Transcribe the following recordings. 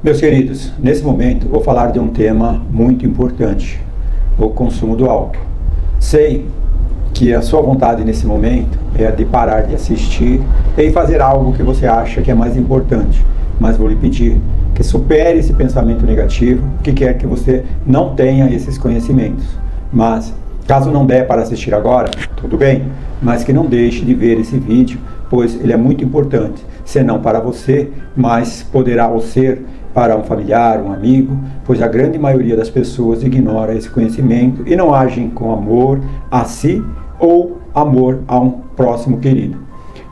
Meus queridos, nesse momento vou falar de um tema muito importante, o consumo do álcool. Sei que a sua vontade nesse momento é de parar de assistir e fazer algo que você acha que é mais importante, mas vou lhe pedir que supere esse pensamento negativo, que quer que você não tenha esses conhecimentos. Mas, caso não der para assistir agora, tudo bem, mas que não deixe de ver esse vídeo, pois ele é muito importante, se não para você, mas poderá o ser para um familiar, um amigo, pois a grande maioria das pessoas ignora esse conhecimento e não agem com amor a si ou amor a um próximo querido.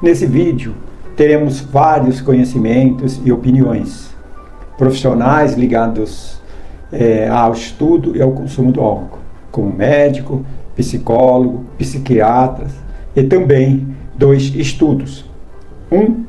Nesse vídeo teremos vários conhecimentos e opiniões, profissionais ligados ao estudo e ao consumo do álcool, como médico, psicólogo, psiquiatras, e também 2 estudos. Um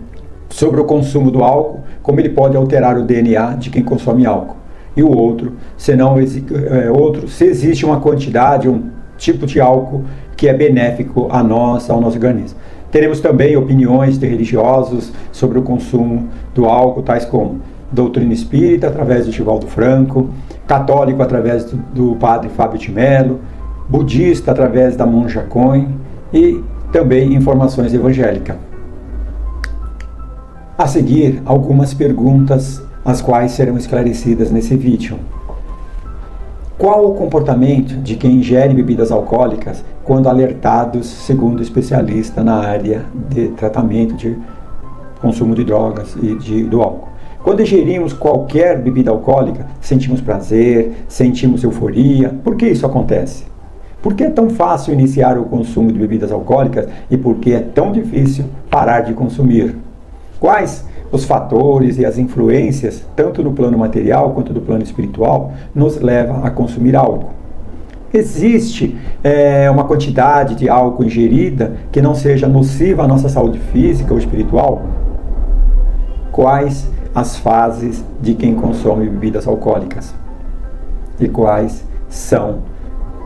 sobre o consumo do álcool, como ele pode alterar o DNA de quem consome álcool. E o outro, se existe uma quantidade, um tipo de álcool que é benéfico a nós, ao nosso organismo. Teremos também opiniões de religiosos sobre o consumo do álcool, tais como doutrina espírita, através de Divaldo Franco, católico, através do padre Fábio de Mello, budista, através da monja Coen, e também informações evangélicas. A seguir, algumas perguntas, as quais serão esclarecidas nesse vídeo. Qual o comportamento de quem ingere bebidas alcoólicas quando alertados, segundo especialista na área de tratamento de consumo de drogas e do álcool? Quando ingerimos qualquer bebida alcoólica, sentimos prazer, sentimos euforia. Por que isso acontece? Por que é tão fácil iniciar o consumo de bebidas alcoólicas e por que é tão difícil parar de consumir? Quais os fatores e as influências, tanto no plano material quanto no plano espiritual, nos levam a consumir álcool? Existe uma quantidade de álcool ingerida que não seja nociva à nossa saúde física ou espiritual? Quais as fases de quem consome bebidas alcoólicas? E quais são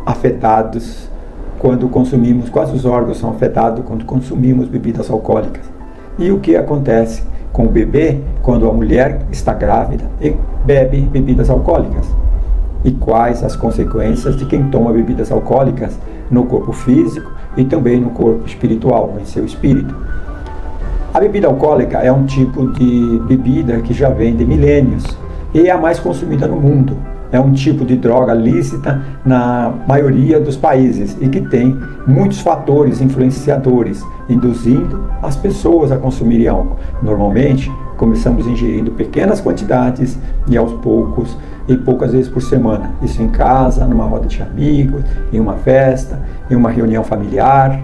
afetados quando consumimos, quais os órgãos são afetados quando consumimos bebidas alcoólicas? E o que acontece com o bebê quando a mulher está grávida e bebe bebidas alcoólicas? E quais as consequências de quem toma bebidas alcoólicas no corpo físico e também no corpo espiritual, em seu espírito? A bebida alcoólica é um tipo de bebida que já vem de milênios e é a mais consumida no mundo. É um tipo de droga lícita na maioria dos países e que tem muitos fatores influenciadores, induzindo as pessoas a consumirem álcool. Normalmente, começamos ingerindo pequenas quantidades e aos poucos, e poucas vezes por semana. Isso em casa, numa roda de amigos, em uma festa, em uma reunião familiar.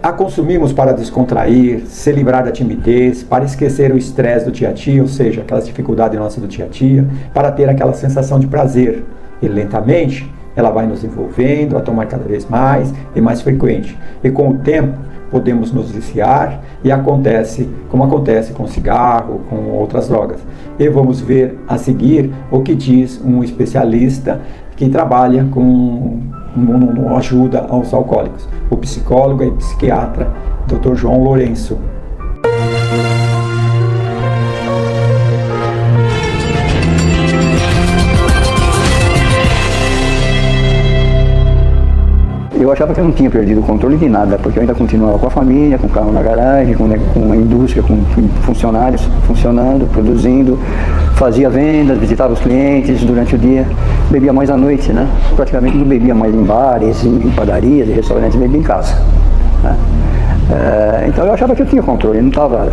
A consumimos para descontrair, se livrar da timidez, para esquecer o estresse do dia a dia, ou seja, aquelas dificuldades nossas do dia a dia, para ter aquela sensação de prazer. E lentamente, ela vai nos envolvendo a tomar cada vez mais e mais frequente. E com o tempo, podemos nos viciar e acontece como acontece com cigarro, com outras drogas. E vamos ver a seguir o que diz um especialista que trabalha com ajuda aos alcoólicos, o psicólogo e psiquiatra Dr. João Lourenço. Eu achava que eu não tinha perdido o controle de nada, porque eu ainda continuava com a família, com o carro na garagem, com a indústria, com funcionários funcionando, produzindo, fazia vendas, visitava os clientes durante o dia, bebia mais à noite, né? Praticamente não bebia mais em bares, em padarias, em restaurantes, bebia em casa, né? Então eu achava que eu tinha controle, eu não estava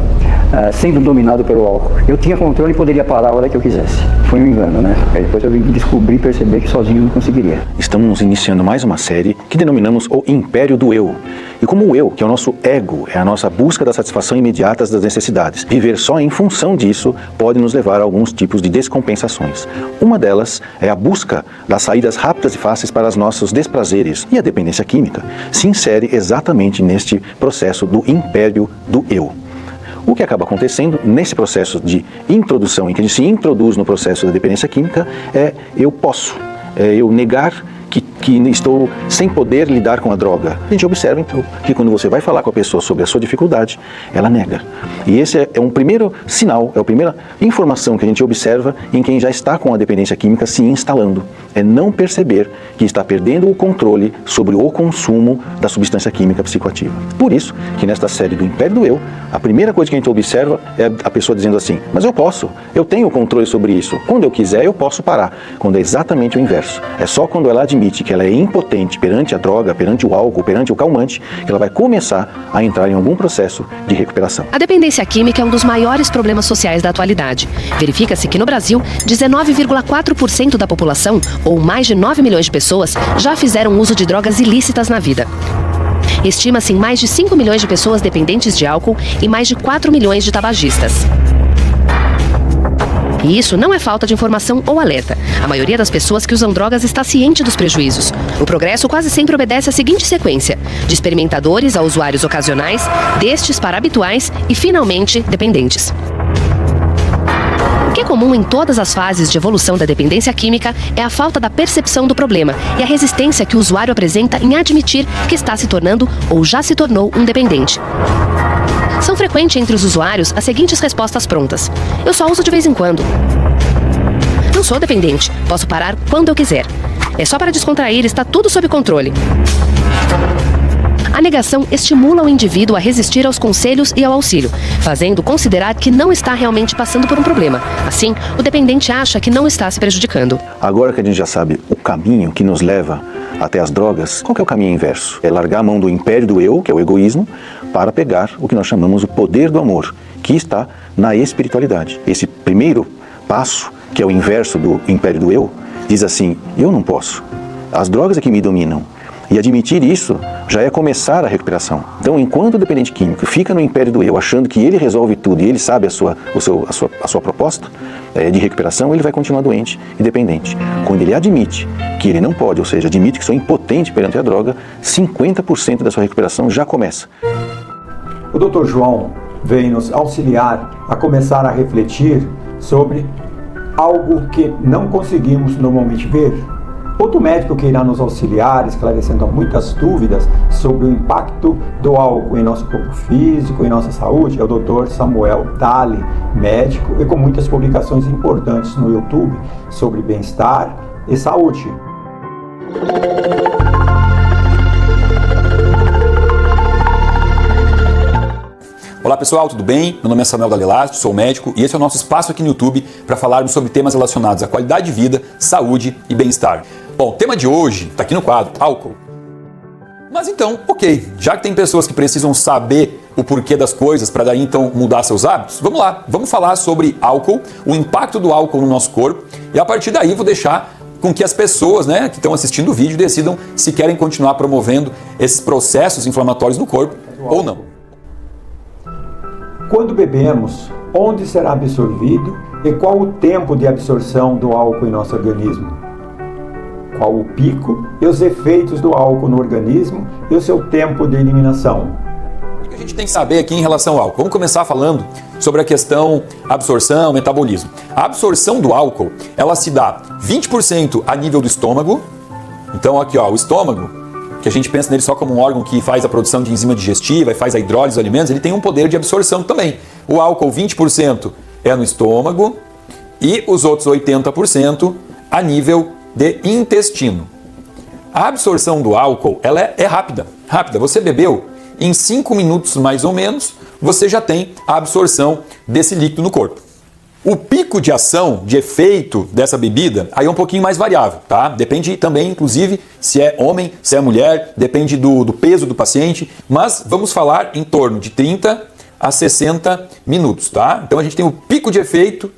sendo dominado pelo álcool. Eu tinha controle e poderia parar a hora que eu quisesse. Foi um engano, né? Aí depois eu vim descobrir e perceber que sozinho eu não conseguiria. Estamos iniciando mais uma série que denominamos o Império do Eu. E como o Eu, que é o nosso ego, é a nossa busca da satisfação imediata das necessidades, viver só em função disso pode nos levar a alguns tipos de descompensações. Uma delas é a busca das saídas rápidas e fáceis para os nossos desprazeres, e a dependência química se insere exatamente neste processo do império do Eu. O que acaba acontecendo nesse processo de introdução, em que a gente se introduz no processo da dependência química, é eu posso, eu negar que que estou sem poder lidar com a droga. A gente observa então que quando você vai falar com a pessoa sobre a sua dificuldade, ela nega. E esse é um primeiro sinal, é a primeira informação que a gente observa em quem já está com a dependência química se instalando. É não perceber que está perdendo o controle sobre o consumo da substância química psicoativa. Por isso que nesta série do Império do Eu, a primeira coisa que a gente observa é a pessoa dizendo assim: mas eu posso, eu tenho controle sobre isso, quando eu quiser eu posso parar. Quando é exatamente o inverso. É só quando ela admite que ela é impotente perante a droga, perante o álcool, perante o calmante, que ela vai começar a entrar em algum processo de recuperação. A dependência química é um dos maiores problemas sociais da atualidade. Verifica-se que no Brasil, 19,4% da população, ou mais de 9 milhões de pessoas, já fizeram uso de drogas ilícitas na vida. Estima-se em mais de 5 milhões de pessoas dependentes de álcool e mais de 4 milhões de tabagistas. E isso não é falta de informação ou alerta. A maioria das pessoas que usam drogas está ciente dos prejuízos. O progresso quase sempre obedece à seguinte sequência: de experimentadores a usuários ocasionais, destes para habituais e, finalmente, dependentes. O que é comum em todas as fases de evolução da dependência química é a falta da percepção do problema e a resistência que o usuário apresenta em admitir que está se tornando ou já se tornou um dependente. São frequentes entre os usuários as seguintes respostas prontas: eu só uso de vez em quando. Não sou dependente, posso parar quando eu quiser. É só para descontrair, está tudo sob controle. A negação estimula o indivíduo a resistir aos conselhos e ao auxílio, fazendo considerar que não está realmente passando por um problema. Assim, o dependente acha que não está se prejudicando. Agora que a gente já sabe o caminho que nos leva até as drogas, qual que é o caminho inverso? É largar a mão do império do eu, que é o egoísmo, para pegar o que nós chamamos o poder do amor, que está na espiritualidade. Esse primeiro passo, que é o inverso do império do eu, diz assim: eu não posso. As drogas é que me dominam. E admitir isso já é começar a recuperação. Então, enquanto o dependente químico fica no império do eu, achando que ele resolve tudo e ele sabe a sua proposta de recuperação, ele vai continuar doente e dependente. Quando ele admite que ele não pode, ou seja, admite que sou impotente perante a droga, 50% da sua recuperação já começa. O Dr. João vem nos auxiliar a começar a refletir sobre algo que não conseguimos normalmente ver. Outro médico que irá nos auxiliar, esclarecendo muitas dúvidas sobre o impacto do álcool em nosso corpo físico e nossa saúde, é o Dr. Samuel Dali, médico e com muitas publicações importantes no YouTube sobre bem-estar e saúde. Olá pessoal, tudo bem? Meu nome é Samuel Dali, sou médico e esse é o nosso espaço aqui no YouTube para falarmos sobre temas relacionados à qualidade de vida, saúde e bem-estar. Bom, o tema de hoje está aqui no quadro, álcool. Mas então, ok, já que tem pessoas que precisam saber o porquê das coisas para daí então mudar seus hábitos, vamos lá, vamos falar sobre álcool, o impacto do álcool no nosso corpo e a partir daí vou deixar com que as pessoas, que estão assistindo o vídeo decidam se querem continuar promovendo esses processos inflamatórios no corpo ou não. Quando bebemos, onde será absorvido e qual o tempo de absorção do álcool em nosso organismo? Qual o pico e os efeitos do álcool no organismo e o seu tempo de eliminação? O que a gente tem que saber aqui em relação ao álcool? Vamos começar falando sobre a questão absorção, metabolismo. A absorção do álcool, ela se dá 20% a nível do estômago. Então aqui ó, o estômago, que a gente pensa nele só como um órgão que faz a produção de enzima digestiva e faz a hidrólise dos alimentos, ele tem um poder de absorção também. O álcool 20% é no estômago e os outros 80% a nível de intestino. A absorção do álcool ela é rápida. Você bebeu, em 5 minutos mais ou menos, você já tem a absorção desse líquido no corpo. O pico de ação, de efeito dessa bebida, aí é um pouquinho mais variável, tá? Depende também, inclusive, se é homem, se é mulher, depende do peso do paciente, mas vamos falar em torno de 30 a 60 minutos, tá? Então a gente tem o pico de efeito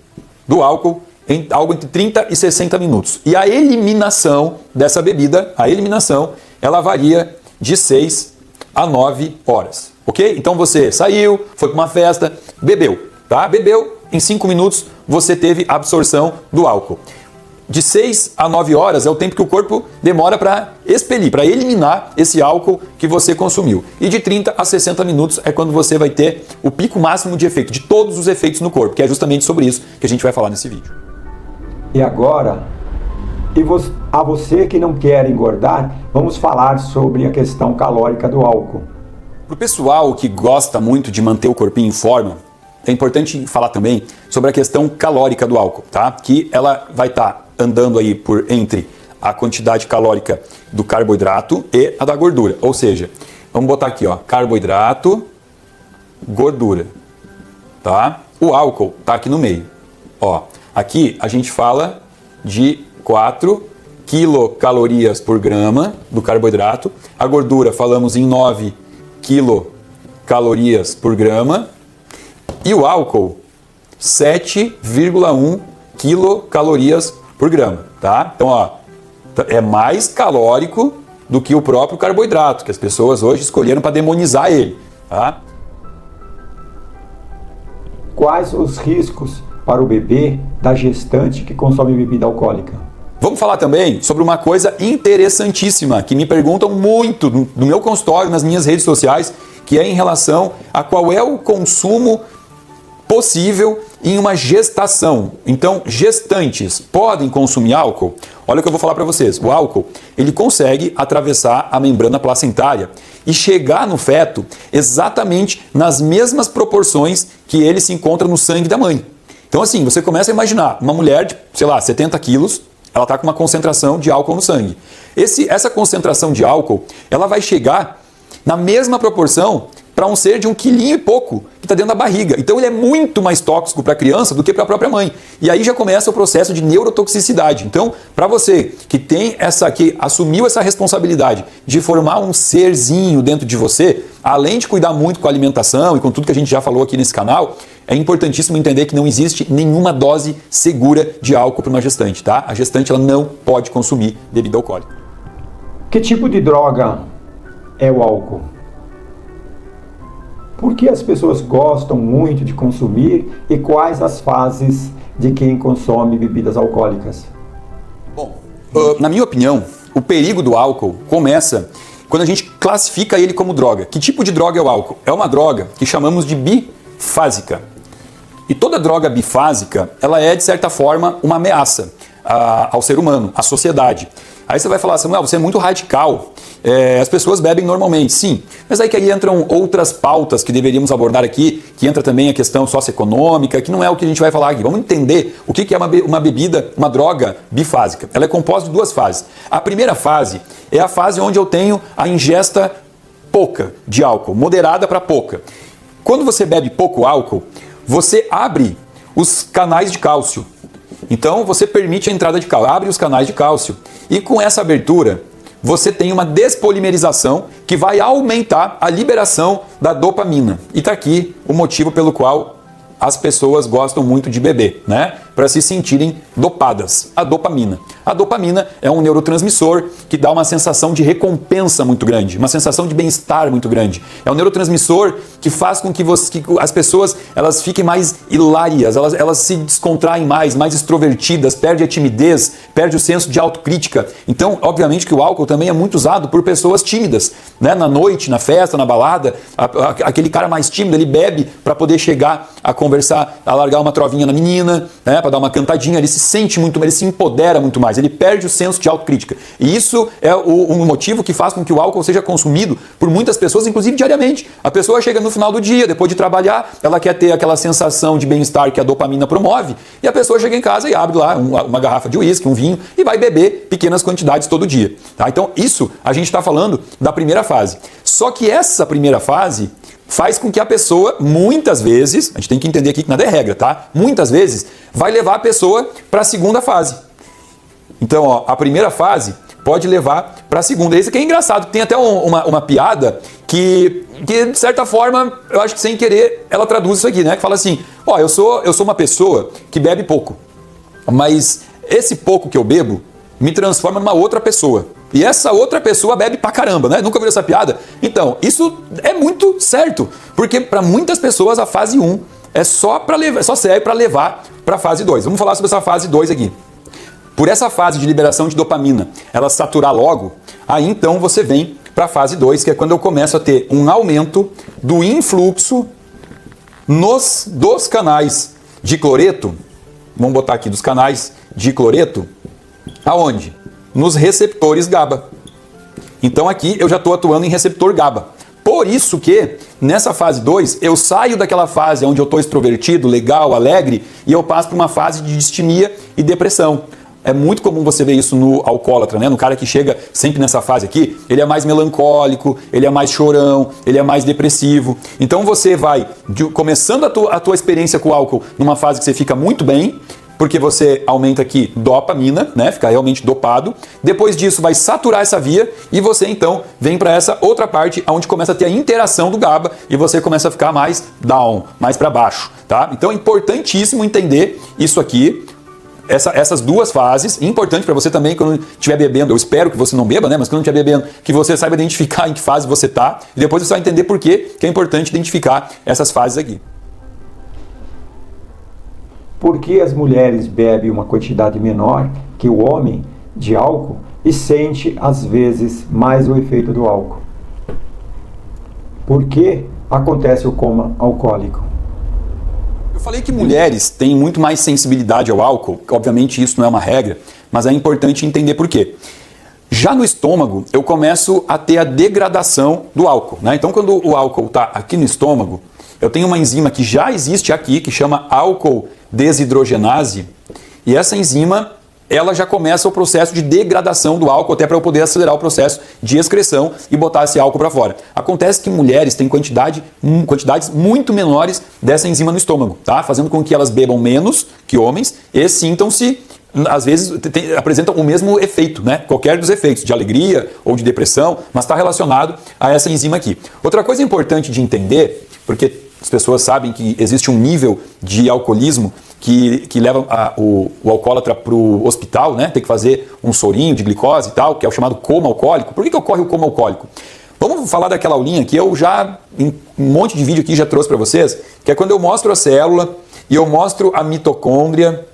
do álcool em algo entre 30 e 60 minutos. E a eliminação dessa bebida, ela varia de 6 a 9 horas, ok? Então você saiu, foi para uma festa, bebeu, tá? Bebeu, em 5 minutos você teve absorção do álcool. De 6 a 9 horas é o tempo que o corpo demora para expelir, para eliminar esse álcool que você consumiu. E de 30 a 60 minutos é quando você vai ter o pico máximo de efeito, de todos os efeitos no corpo, que é justamente sobre isso que a gente vai falar nesse vídeo. E agora, a você que não quer engordar, vamos falar sobre a questão calórica do álcool. Para o pessoal que gosta muito de manter o corpinho em forma, é importante falar também sobre a questão calórica do álcool, tá? Que ela vai estar andando aí entre a quantidade calórica do carboidrato e a da gordura. Ou seja, vamos botar aqui, ó, carboidrato, gordura, tá? O álcool tá aqui no meio. Ó, aqui a gente fala de 4 quilocalorias por grama do carboidrato. A gordura falamos em 9 quilocalorias por grama. E o álcool, 7,1 quilocalorias por grama, tá? Então, ó, é mais calórico do que o próprio carboidrato, que as pessoas hoje escolheram para demonizar ele, tá? Quais os riscos para o bebê da gestante que consome bebida alcoólica? Vamos falar também sobre uma coisa interessantíssima que me perguntam muito no meu consultório, nas minhas redes sociais, que é em relação a qual é o consumo possível em uma gestação. Então, gestantes podem consumir álcool? Olha o que eu vou falar para vocês. O álcool, ele consegue atravessar a membrana placentária e chegar no feto exatamente nas mesmas proporções que ele se encontra no sangue da mãe. Então, assim, você começa a imaginar uma mulher de, sei lá, 70 quilos, ela está com uma concentração de álcool no sangue. Essa concentração de álcool, ela vai chegar na mesma proporção para um ser de 1,5 kg que está dentro da barriga. Então ele é muito mais tóxico para a criança do que para a própria mãe. E aí já começa o processo de neurotoxicidade. Então, para você que assumiu essa responsabilidade de formar um serzinho dentro de você, além de cuidar muito com a alimentação e com tudo que a gente já falou aqui nesse canal, é importantíssimo entender que não existe nenhuma dose segura de álcool para uma gestante, tá? A gestante ela não pode consumir bebida alcoólica. Que tipo de droga é o álcool? Por que as pessoas gostam muito de consumir e quais as fases de quem consome bebidas alcoólicas? Bom, na minha opinião, o perigo do álcool começa quando a gente classifica ele como droga. Que tipo de droga é o álcool? É uma droga que chamamos de bifásica. E toda droga bifásica, ela é, de certa forma, uma ameaça ao ser humano, à sociedade. Aí você vai falar, Samuel, você é muito radical. As pessoas bebem normalmente, sim. Mas aí que aí entram outras pautas que deveríamos abordar aqui, que entra também a questão socioeconômica, que não é o que a gente vai falar aqui. Vamos entender o que é uma bebida, uma droga bifásica. Ela é composta de 2 fases. A primeira fase é a fase onde eu tenho a ingesta pouca de álcool, moderada para pouca. Quando você bebe pouco álcool, você abre os canais de cálcio. Então você permite a entrada de cálcio, abre os canais de cálcio. E com essa abertura, você tem uma despolimerização que vai aumentar a liberação da dopamina. E está aqui o motivo pelo qual as pessoas gostam muito de beber, né? Para se sentirem dopadas. A dopamina. A dopamina é um neurotransmissor que dá uma sensação de recompensa muito grande, uma sensação de bem-estar muito grande. É um neurotransmissor que faz com que as pessoas elas fiquem mais hilárias, elas se descontraem mais extrovertidas, perde a timidez, perde o senso de autocrítica. Então, obviamente que o álcool também é muito usado por pessoas tímidas, né? Na noite, na festa, na balada, aquele cara mais tímido, ele bebe para poder chegar a conversar, a largar uma trovinha na menina, né? Para dar uma cantadinha, ele se sente muito, ele se empodera muito mais, ele perde o senso de autocrítica. E isso é um motivo que faz com que o álcool seja consumido por muitas pessoas, inclusive diariamente. A pessoa chega no final do dia, depois de trabalhar, ela quer ter aquela sensação de bem-estar que a dopamina promove, e a pessoa chega em casa e abre lá uma garrafa de uísque, um vinho, e vai beber pequenas quantidades todo dia. Tá? Então isso a gente está falando da primeira fase. Só que essa primeira fase faz com que a pessoa, muitas vezes, a gente tem que entender aqui que nada é regra, tá? Muitas vezes vai levar a pessoa para a segunda fase. Então, ó, a primeira fase pode levar para a segunda. Isso aqui é engraçado, tem até uma piada que, de certa forma, eu acho que sem querer, ela traduz isso aqui, né? Que fala assim, ó, eu sou uma pessoa que bebe pouco, mas esse pouco que eu bebo me transforma numa outra pessoa. E essa outra pessoa bebe pra caramba, né? Nunca ouviu essa piada? Então, isso é muito certo, porque para muitas pessoas a fase 1 só serve para levar para a fase 2. Vamos falar sobre essa fase 2 aqui. Por essa fase de liberação de dopamina, ela saturar logo, aí então você vem para a fase 2, que é quando eu começo a ter um aumento do influxo dos canais de cloreto. Vamos botar aqui dos canais de cloreto. Aonde? nos receptores GABA. Então aqui eu já estou atuando em receptor GABA. Por isso que, nessa fase 2, eu saio daquela fase onde eu estou extrovertido, legal, alegre, e eu passo para uma fase de distimia e depressão. É muito comum você ver isso no alcoólatra, né? No cara que chega sempre nessa fase aqui, ele é mais melancólico, ele é mais chorão, ele é mais depressivo. Então você vai começando a tua experiência com o álcool numa fase que você fica muito bem, porque você aumenta aqui dopamina, né? Fica realmente dopado. Depois disso vai saturar essa via e você então vem para essa outra parte onde começa a ter a interação do GABA e você começa a ficar mais down, mais para baixo, tá? Então é importantíssimo entender isso aqui. Essas duas fases, importante para você também quando estiver bebendo, eu espero que você não beba, né? Mas quando estiver bebendo, que você saiba identificar em que fase você está e depois você vai entender por que é importante identificar essas fases aqui. Por que as mulheres bebem uma quantidade menor que o homem de álcool e sente às vezes mais o efeito do álcool? Por que acontece o coma alcoólico? Eu falei que mulheres têm muito mais sensibilidade ao álcool, obviamente isso não é uma regra, mas é importante entender por quê. Já no estômago, eu começo a ter a degradação do álcool, né? Então quando o álcool está aqui no estômago, eu tenho uma enzima que já existe aqui, que chama álcool desidrogenase, e essa enzima ela já começa o processo de degradação do álcool, até para eu poder acelerar o processo de excreção e botar esse álcool para fora. Acontece que mulheres têm quantidades muito menores dessa enzima no estômago, tá? Fazendo com que elas bebam menos que homens e sintam-se, às vezes, apresentam o mesmo efeito, né? Qualquer dos efeitos, de alegria ou de depressão, mas está relacionado a essa enzima aqui. Outra coisa importante de entender, porque as pessoas sabem que existe um nível de alcoolismo que leva o alcoólatra para o hospital, né? Tem que fazer um sorinho de glicose e tal, que é o chamado coma alcoólico. Por que ocorre o coma alcoólico? Vamos falar daquela aulinha que eu já, em um monte de vídeo aqui, já trouxe para vocês, que é quando eu mostro a célula e eu mostro a mitocôndria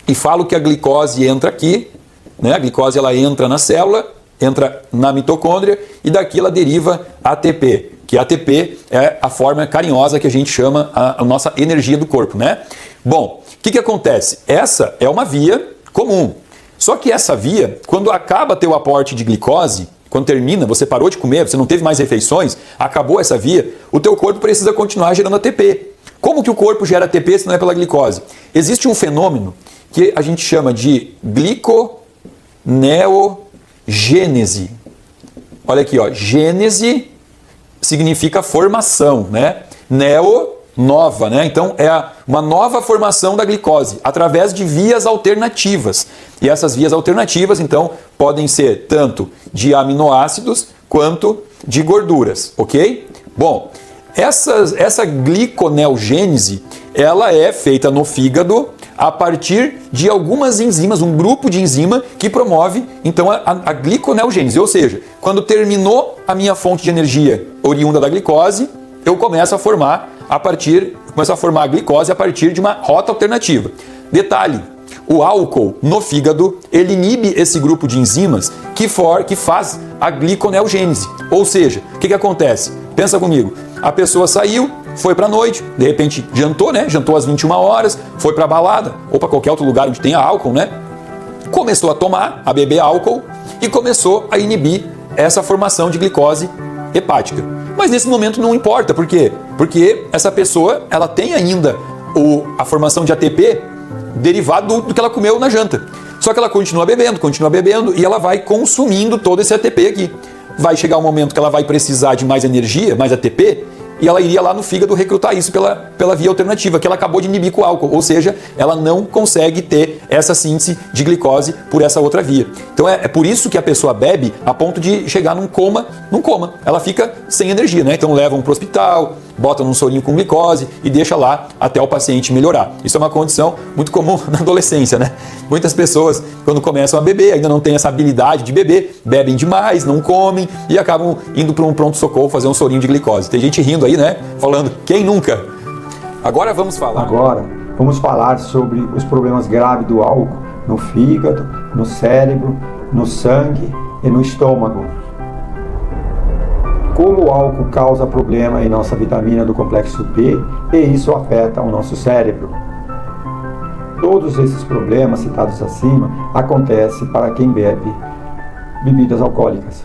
e falo que a glicose entra aqui, né? A glicose ela entra na célula, entra na mitocôndria e daqui ela deriva ATP. Que ATP é a forma carinhosa que a gente chama a nossa energia do corpo, né? Bom, o que acontece? Essa é uma via comum. Só que essa via, quando acaba teu aporte de glicose, quando termina, você parou de comer, você não teve mais refeições, acabou essa via, o teu corpo precisa continuar gerando ATP. Como que o corpo gera ATP se não é pela glicose? Existe um fenômeno que a gente chama de gliconeogênese. Olha aqui, ó, gênese significa formação, né? Neo, nova, né? Então é uma nova formação da glicose através de vias alternativas. E essas vias alternativas, então, podem ser tanto de aminoácidos quanto de gorduras, ok? Bom, essa gliconeogênese, ela é feita no fígado a partir de algumas enzimas, um grupo de enzima que promove, então, a gliconeogênese. Ou seja, quando terminou a minha fonte de energia oriunda da glicose, eu começo a formar a glicose a partir de uma rota alternativa. Detalhe, o álcool no fígado, ele inibe esse grupo de enzimas que faz a gliconeogênese. Ou seja, o que acontece? Pensa comigo, a pessoa saiu, foi para a noite, de repente jantou, né? Jantou às 21 horas, foi para a balada ou para qualquer outro lugar onde tenha álcool, né? Começou a beber álcool e começou a inibir essa formação de glicose hepática. Mas nesse momento não importa, por quê? Porque essa pessoa, ela tem ainda a formação de ATP derivado do que ela comeu na janta. Só que ela continua bebendo e ela vai consumindo todo esse ATP aqui. Vai chegar um momento que ela vai precisar de mais energia, mais ATP, e ela iria lá no fígado recrutar isso pela via alternativa, que ela acabou de inibir com o álcool. Ou seja, ela não consegue ter essa síntese de glicose por essa outra via. Então é por isso que a pessoa bebe a ponto de chegar num coma. Ela fica sem energia, né? Então levam para o hospital, botam num sorinho com glicose e deixa lá até o paciente melhorar. Isso é uma condição muito comum na adolescência, né? Muitas pessoas, quando começam a beber, ainda não têm essa habilidade de beber, bebem demais, não comem e acabam indo para um pronto-socorro fazer um sorinho de glicose. Tem gente rindo aí, né? Falando, quem nunca? Agora vamos falar sobre os problemas graves do álcool no fígado, no cérebro, no sangue e no estômago. Como o álcool causa problema em nossa vitamina do complexo B e isso afeta o nosso cérebro. Todos esses problemas citados acima acontecem para quem bebe bebidas alcoólicas.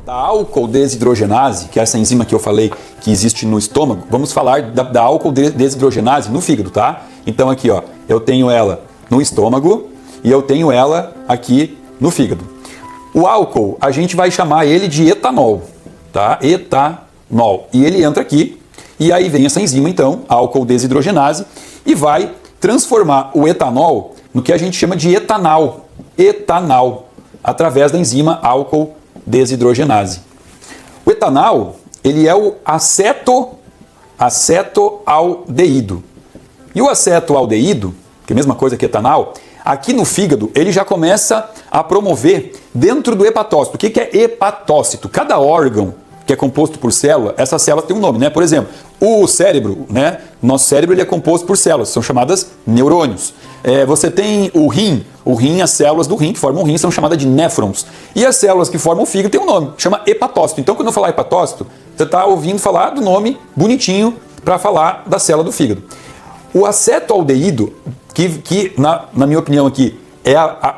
Da álcool desidrogenase, que é essa enzima que eu falei que existe no estômago, vamos falar da álcool desidrogenase no fígado, tá? Então aqui, ó, eu tenho ela no estômago e eu tenho ela aqui no fígado. O álcool, a gente vai chamar ele de etanol, tá? Etanol. E ele entra aqui e aí vem essa enzima, então, álcool desidrogenase, e vai transformar o etanol no que a gente chama de etanal, através da enzima álcool desidrogenase. O etanal, ele é o acetoaldeído. E o acetoaldeído, que é a mesma coisa que etanal, aqui no fígado, ele já começa a promover dentro do hepatócito. O que é hepatócito? Cada órgão que é composto por célula, essa célula tem um nome, né? Por exemplo, o cérebro, né? Nosso cérebro ele é composto por células, são chamadas neurônios. Você tem o rim, as células do rim que formam o rim são chamadas de néfrons. E as células que formam o fígado tem um nome, chama hepatócito. Então, quando eu falar hepatócito, você está ouvindo falar do nome bonitinho para falar da célula do fígado. O acetoaldeído, que na minha opinião aqui,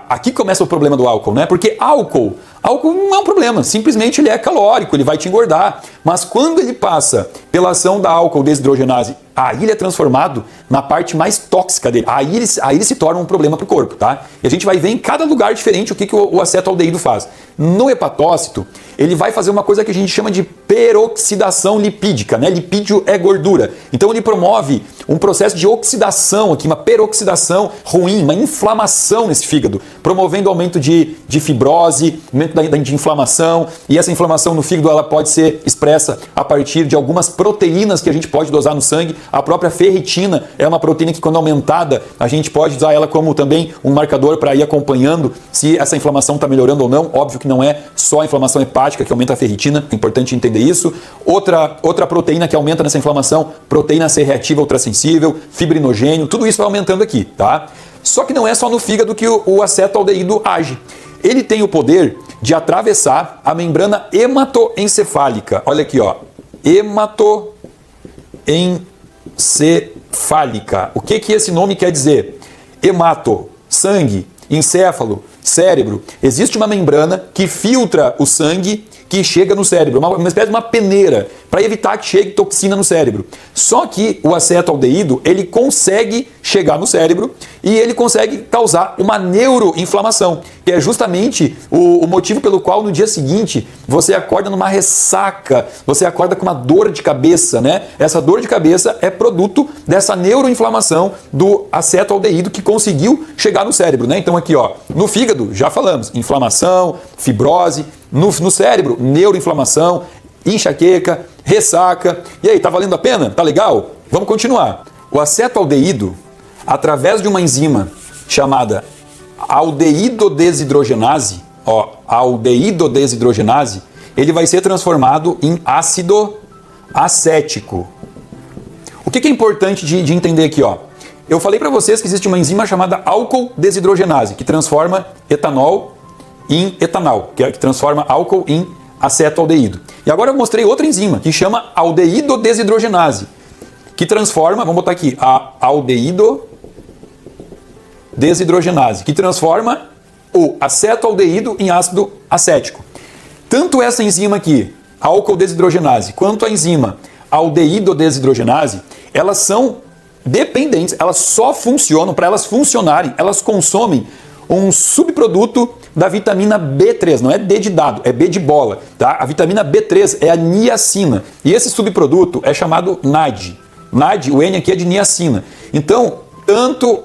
aqui começa o problema do álcool, né? Porque álcool não é um problema, simplesmente ele é calórico, ele vai te engordar. Mas quando ele passa pela ação da álcool desidrogenase, aí ele é transformado na parte mais tóxica dele. Aí ele se torna um problema para o corpo, tá? E a gente vai ver em cada lugar diferente o que o acetoaldeído faz. No hepatócito, ele vai fazer uma coisa que a gente chama de peroxidação lipídica, né? Lipídio é gordura. Então ele promove um processo de oxidação aqui, uma peroxidação ruim, uma inflamação nesse fígado, promovendo aumento de fibrose, aumento de inflamação, e essa inflamação no fígado ela pode ser expressa a partir de algumas proteínas que a gente pode dosar no sangue. A própria ferritina é uma proteína que, quando aumentada, a gente pode usar ela como também um marcador para ir acompanhando se essa inflamação está melhorando ou não. Óbvio que não é só a inflamação hepática que aumenta a ferritina, é importante entender isso. Outra proteína que aumenta nessa inflamação, proteína C reativa ultrassensível, fibrinogênio, tudo isso vai aumentando aqui, tá? Só que não é só no fígado que o acetoaldeído age. Ele tem o poder de atravessar a membrana hematoencefálica. Olha aqui, ó. Hematoencefálica. O que esse nome quer dizer? Hemato, sangue, encéfalo, cérebro. Existe uma membrana que filtra o sangue que chega no cérebro, uma espécie de uma peneira, para evitar que chegue toxina no cérebro. Só que o acetoaldeído, ele consegue chegar no cérebro e ele consegue causar uma neuroinflamação, que é justamente o motivo pelo qual no dia seguinte você acorda numa ressaca, você acorda com uma dor de cabeça, né? Essa dor de cabeça é produto dessa neuroinflamação do acetoaldeído que conseguiu chegar no cérebro, né? Então aqui, ó, no fígado, já falamos, inflamação, fibrose, no cérebro, neuroinflamação, enxaqueca, ressaca. E aí, tá valendo a pena? Tá legal? Vamos continuar. O acetoaldeído, através de uma enzima chamada aldeído-desidrogenase, ele vai ser transformado em ácido acético. O que é importante de entender aqui, ó? Eu falei para vocês que existe uma enzima chamada álcool desidrogenase, que transforma etanol em etanal, que transforma álcool em acetoaldeído. E agora eu mostrei outra enzima, que chama aldeído-desidrogenase, que transforma, vamos botar aqui, a aldeído-desidrogenase, que transforma o acetoaldeído em ácido acético. Tanto essa enzima aqui, álcool desidrogenase, quanto a enzima aldeído-desidrogenase, elas são dependentes, elas só funcionam, para elas funcionarem, elas consomem um subproduto da vitamina B3, não é D de dado, é B de bola, tá? A vitamina B3 é a niacina, e esse subproduto é chamado NAD. NAD, o N aqui é de niacina. Então, tanto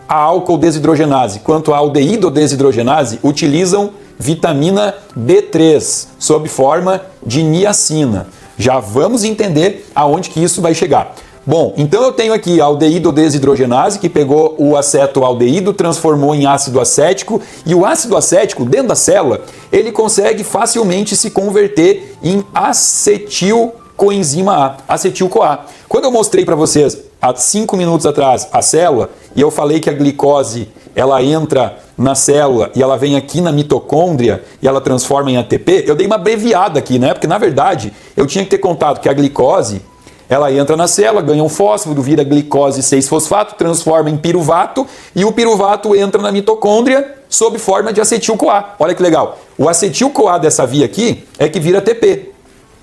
a álcool desidrogenase quanto a aldeído desidrogenase utilizam vitamina B3 sob forma de niacina. Já vamos entender aonde que isso vai chegar. Bom, então eu tenho aqui a aldeído-desidrogenase, que pegou o acetoaldeído, transformou em ácido acético, e o ácido acético, dentro da célula, ele consegue facilmente se converter em acetilcoenzima A, acetil-CoA. Quando eu mostrei para vocês, há 5 minutos atrás, a célula, e eu falei que a glicose, ela entra na célula e ela vem aqui na mitocôndria e ela transforma em ATP, eu dei uma abreviada aqui, né? Porque, na verdade, eu tinha que ter contado que a glicose, Ela entra na célula, ganha um fósforo, vira glicose 6-fosfato, transforma em piruvato e o piruvato entra na mitocôndria sob forma de acetil-CoA. Olha que legal. O acetil-CoA dessa via aqui é que vira ATP.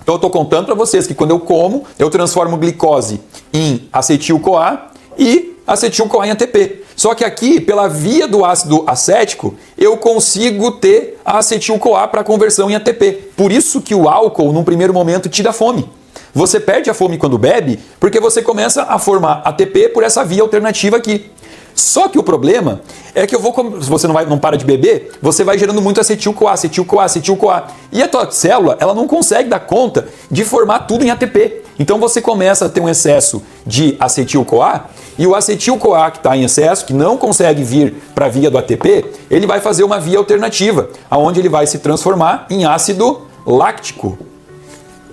Então eu estou contando para vocês que quando eu como, eu transformo glicose em acetil-CoA e acetil-CoA em ATP. Só que aqui, pela via do ácido acético, eu consigo ter a acetil-CoA para conversão em ATP. Por isso que o álcool, num primeiro momento, te dá fome. Você perde a fome quando bebe, porque você começa a formar ATP por essa via alternativa aqui. Só que o problema é que se você não para de beber, você vai gerando muito acetil-CoA, acetil-CoA, acetil-CoA. E a tua célula, ela não consegue dar conta de formar tudo em ATP. Então você começa a ter um excesso de acetil-CoA, e o acetil-CoA que está em excesso, que não consegue vir para a via do ATP, ele vai fazer uma via alternativa, onde ele vai se transformar em ácido láctico.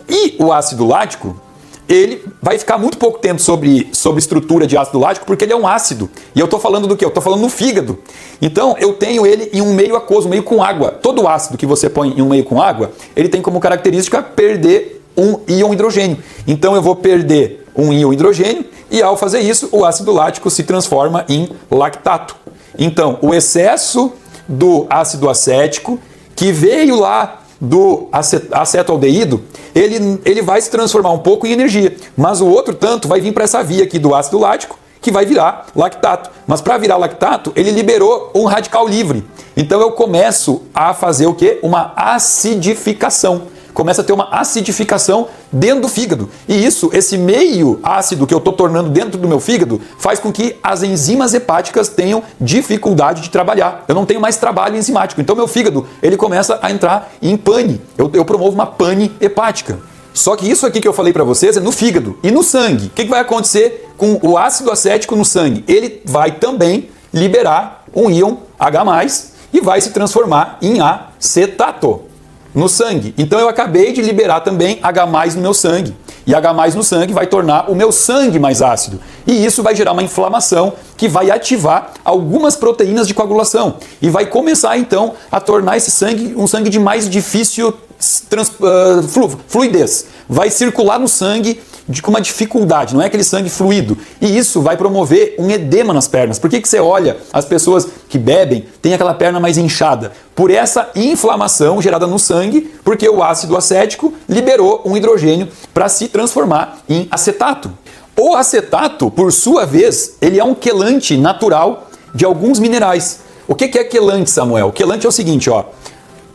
E o ácido lático, ele vai ficar muito pouco tempo sobre estrutura de ácido lático, porque ele é um ácido. E eu estou falando do quê? Eu estou falando no fígado. Então, eu tenho ele em um meio aquoso, um meio com água. Todo ácido que você põe em um meio com água, ele tem como característica perder um íon hidrogênio. Então, eu vou perder um íon hidrogênio e, ao fazer isso, o ácido lático se transforma em lactato. Então, o excesso do ácido acético, que veio lá do acetaldeído, ele vai se transformar um pouco em energia, mas o outro tanto vai vir para essa via aqui do ácido lático, que vai virar lactato. Mas para virar lactato, ele liberou um radical livre. Então eu começo a fazer o quê? Uma acidificação. Começa a ter uma acidificação dentro do fígado. E isso, esse meio ácido que eu estou tornando dentro do meu fígado, faz com que as enzimas hepáticas tenham dificuldade de trabalhar. Eu não tenho mais trabalho enzimático. Então meu fígado, ele começa a entrar em pane. Eu promovo uma pane hepática. Só que isso aqui que eu falei para vocês é no fígado. E no sangue? O que vai acontecer com o ácido acético no sangue? Ele vai também liberar um íon H+, e vai se transformar em acetato no sangue. Então eu acabei de liberar também H+ no meu sangue. E H+ no sangue vai tornar o meu sangue mais ácido. E isso vai gerar uma inflamação que vai ativar algumas proteínas de coagulação. E vai começar então a tornar esse sangue um sangue de mais difícil fluidez. Vai circular no sangue com uma dificuldade, não é aquele sangue fluido. E isso vai promover um edema nas pernas. Por que você olha as pessoas que bebem, tem aquela perna mais inchada? Por essa inflamação gerada no sangue, porque o ácido acético liberou um hidrogênio para se transformar em acetato. O acetato, por sua vez, ele é um quelante natural de alguns minerais. O que é quelante, Samuel? Quelante é o seguinte, ó.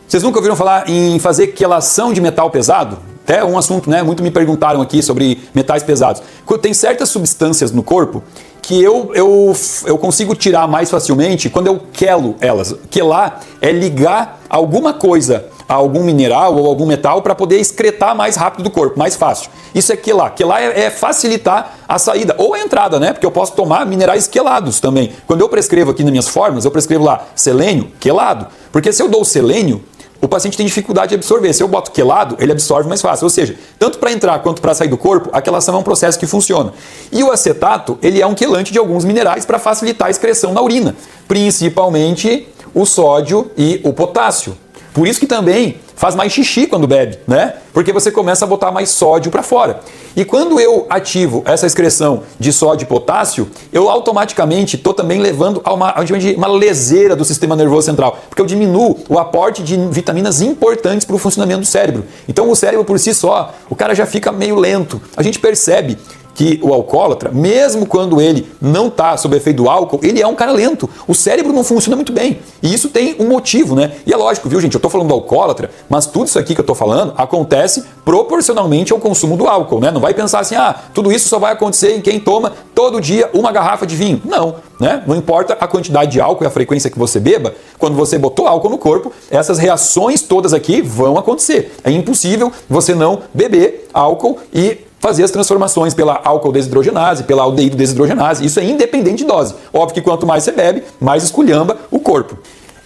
Vocês nunca ouviram falar em fazer quelação de metal pesado? Até um assunto, né? Muito me perguntaram aqui sobre metais pesados. Tem certas substâncias no corpo que eu consigo tirar mais facilmente quando eu quelo elas. Quelar é ligar alguma coisa a algum mineral ou algum metal para poder excretar mais rápido do corpo, mais fácil. Isso é quelar. Quelar é facilitar a saída ou a entrada, né? Porque eu posso tomar minerais quelados também. Quando eu prescrevo aqui nas minhas fórmulas, eu prescrevo lá selênio quelado. Porque se eu dou selênio, o paciente tem dificuldade de absorver. Se eu boto quelado, ele absorve mais fácil. Ou seja, tanto para entrar quanto para sair do corpo, a quelação é um processo que funciona. E o acetato, ele é um quelante de alguns minerais para facilitar a excreção na urina, principalmente o sódio e o potássio. Por isso que também faz mais xixi quando bebe, né? Porque você começa a botar mais sódio para fora. E quando eu ativo essa excreção de sódio e potássio, eu automaticamente estou também levando a uma leseira do sistema nervoso central, porque eu diminuo o aporte de vitaminas importantes para o funcionamento do cérebro. Então o cérebro por si só, o cara já fica meio lento. A gente percebe que o alcoólatra, mesmo quando ele não está sob efeito do álcool, ele é um cara lento. O cérebro não funciona muito bem. E isso tem um motivo, né? E é lógico, viu, gente? Eu estou falando do alcoólatra, mas tudo isso aqui que eu estou falando acontece proporcionalmente ao consumo do álcool, né? Não vai pensar assim, tudo isso só vai acontecer em quem toma todo dia uma garrafa de vinho. Não, né? Não importa a quantidade de álcool e a frequência que você beba, quando você botou álcool no corpo, essas reações todas aqui vão acontecer. É impossível você não beber álcool e fazer as transformações pela álcool desidrogenase, pela aldeído desidrogenase. Isso é independente de dose. Óbvio que quanto mais você bebe, mais esculhamba o corpo.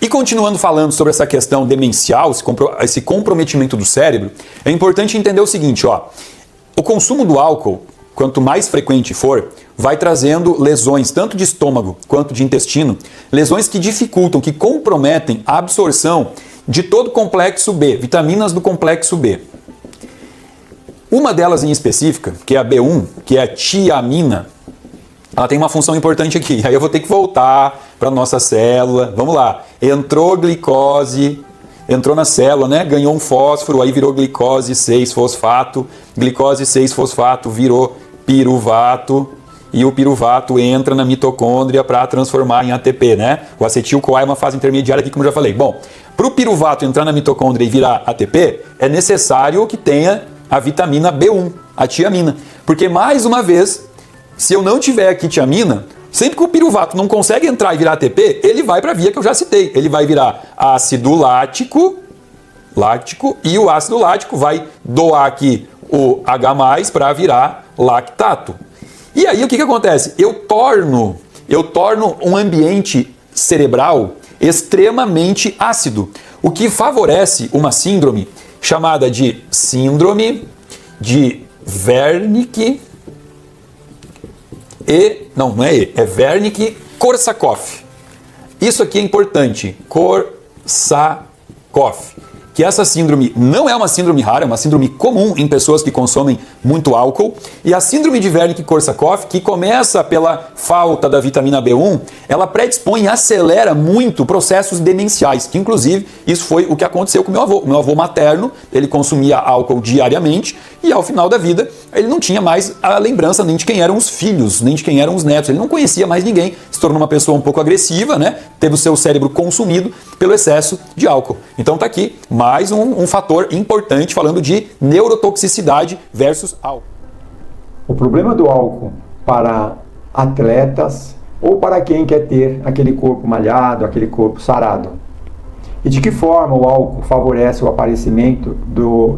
E continuando falando sobre essa questão demencial, esse comprometimento do cérebro, é importante entender o seguinte, ó. O consumo do álcool, quanto mais frequente for, vai trazendo lesões tanto de estômago quanto de intestino, lesões que dificultam, que comprometem a absorção de todo o complexo B, vitaminas do complexo B. Uma delas em específica, que é a B1, que é a tiamina, ela tem uma função importante aqui. Aí eu vou ter que voltar para a nossa célula. Vamos lá. Entrou glicose, entrou na célula, né? Ganhou um fósforo, aí virou glicose 6-fosfato. Glicose 6-fosfato virou piruvato. E o piruvato entra na mitocôndria para transformar em ATP, né? O acetil-CoA é uma fase intermediária aqui, como eu já falei. Bom, para o piruvato entrar na mitocôndria e virar ATP, é necessário que tenha a vitamina B1, a tiamina. Porque, mais uma vez, se eu não tiver aqui tiamina, sempre que o piruvato não consegue entrar e virar ATP, ele vai para a via que eu já citei. Ele vai virar ácido lático, e o ácido lático vai doar aqui o H+, para virar lactato. E aí o que acontece? Eu torno um ambiente cerebral extremamente ácido, o que favorece uma síndrome chamada de síndrome de Wernicke é Wernicke-Korsakoff. Isso aqui é importante, Korsakoff. Que essa síndrome não é uma síndrome rara, é uma síndrome comum em pessoas que consomem muito álcool. E a síndrome de Wernicke-Korsakoff, que começa pela falta da vitamina B1, ela predispõe e acelera muito processos demenciais, que inclusive isso foi o que aconteceu com meu avô. Meu avô materno, ele consumia álcool diariamente e ao final da vida ele não tinha mais a lembrança nem de quem eram os filhos, nem de quem eram os netos. Ele não conhecia mais ninguém, se tornou uma pessoa um pouco agressiva, né? Teve o seu cérebro consumido pelo excesso de álcool. Então tá aqui mais um fator importante falando de neurotoxicidade versus álcool. O problema do álcool para atletas ou para quem quer ter aquele corpo malhado, aquele corpo sarado. E de que forma o álcool favorece o aparecimento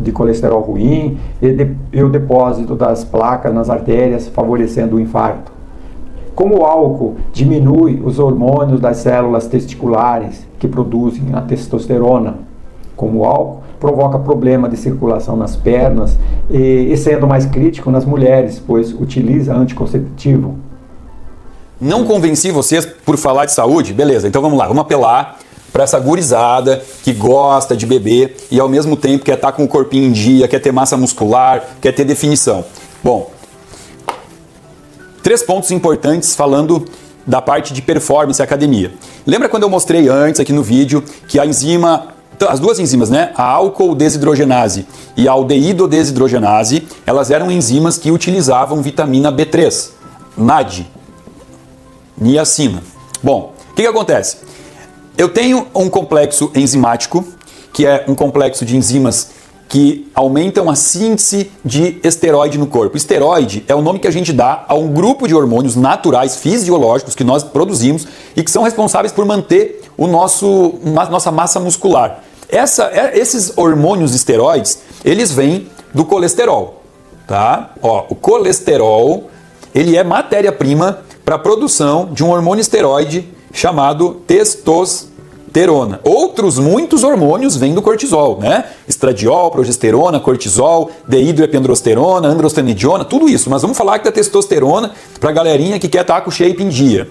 de colesterol ruim e o depósito das placas nas artérias, favorecendo o infarto? Como o álcool diminui os hormônios das células testiculares que produzem a testosterona? Como o álcool provoca problema de circulação nas pernas e sendo mais crítico nas mulheres, pois utiliza anticonceptivo. Não convenci vocês por falar de saúde? Beleza, então vamos lá, vamos apelar para essa gurizada que gosta de beber e ao mesmo tempo quer estar com o corpinho em dia, quer ter massa muscular, quer ter definição. Bom, 3 pontos importantes falando da parte de performance e academia. Lembra quando eu mostrei antes aqui no vídeo que a enzima, as duas enzimas, né, a álcool desidrogenase e a aldeído desidrogenase, elas eram enzimas que utilizavam vitamina B3, NAD, niacina. Bom, o que acontece? Eu tenho um complexo enzimático, que é um complexo de enzimas que aumentam a síntese de esteroide no corpo. Esteroide é o nome que a gente dá a um grupo de hormônios naturais, fisiológicos, que nós produzimos e que são responsáveis por manter nossa massa muscular. Esses hormônios esteroides, eles vêm do colesterol, tá? Ó, o colesterol, ele é matéria-prima para a produção de um hormônio esteroide chamado testosterona. Outros muitos hormônios vêm do cortisol, né? Estradiol, progesterona, cortisol, dehidroepiandrosterona, androstenediona, tudo isso. Mas vamos falar aqui da testosterona para a galerinha que quer estar com o shape em dia.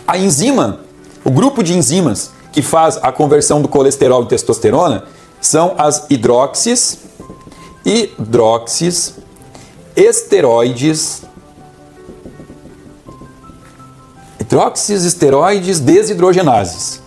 A enzima, o grupo de enzimas que faz a conversão do colesterol em testosterona são as hidroxiesteroides desidrogenases.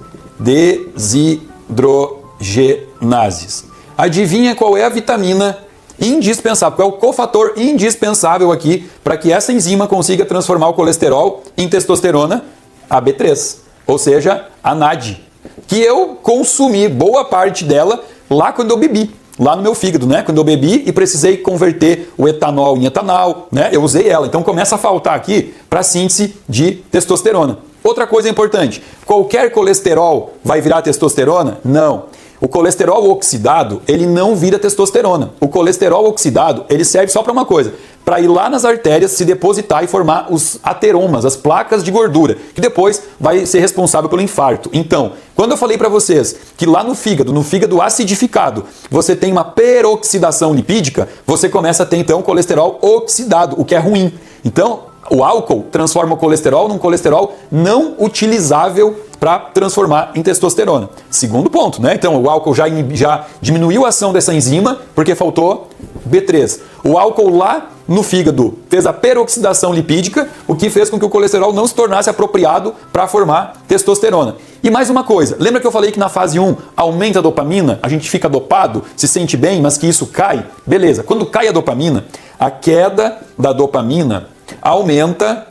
Adivinha qual é a vitamina indispensável, qual é o cofator indispensável aqui para que essa enzima consiga transformar o colesterol em testosterona? A B3, ou seja, a NAD, que eu consumi boa parte dela lá quando eu bebi. Lá no meu fígado, né? Quando eu bebi e precisei converter o etanol em etanol, né? Eu usei ela. Então começa a faltar aqui para a síntese de testosterona. Outra coisa importante, qualquer colesterol vai virar testosterona? Não. O colesterol oxidado, ele não vira testosterona. O colesterol oxidado, ele serve só para uma coisa, para ir lá nas artérias, se depositar e formar os ateromas, as placas de gordura, que depois vai ser responsável pelo infarto. Então, quando eu falei para vocês que lá no fígado acidificado, você tem uma peroxidação lipídica, você começa a ter então colesterol oxidado, o que é ruim. Então, o álcool transforma o colesterol num colesterol não utilizável para transformar em testosterona. Segundo ponto, né? Então o álcool já diminuiu a ação dessa enzima porque faltou B3. O álcool lá no fígado fez a peroxidação lipídica, o que fez com que o colesterol não se tornasse apropriado para formar testosterona. E mais uma coisa, lembra que eu falei que na fase 1 aumenta a dopamina, a gente fica dopado, se sente bem, mas que isso cai? Beleza, quando cai a dopamina, a queda da dopamina aumenta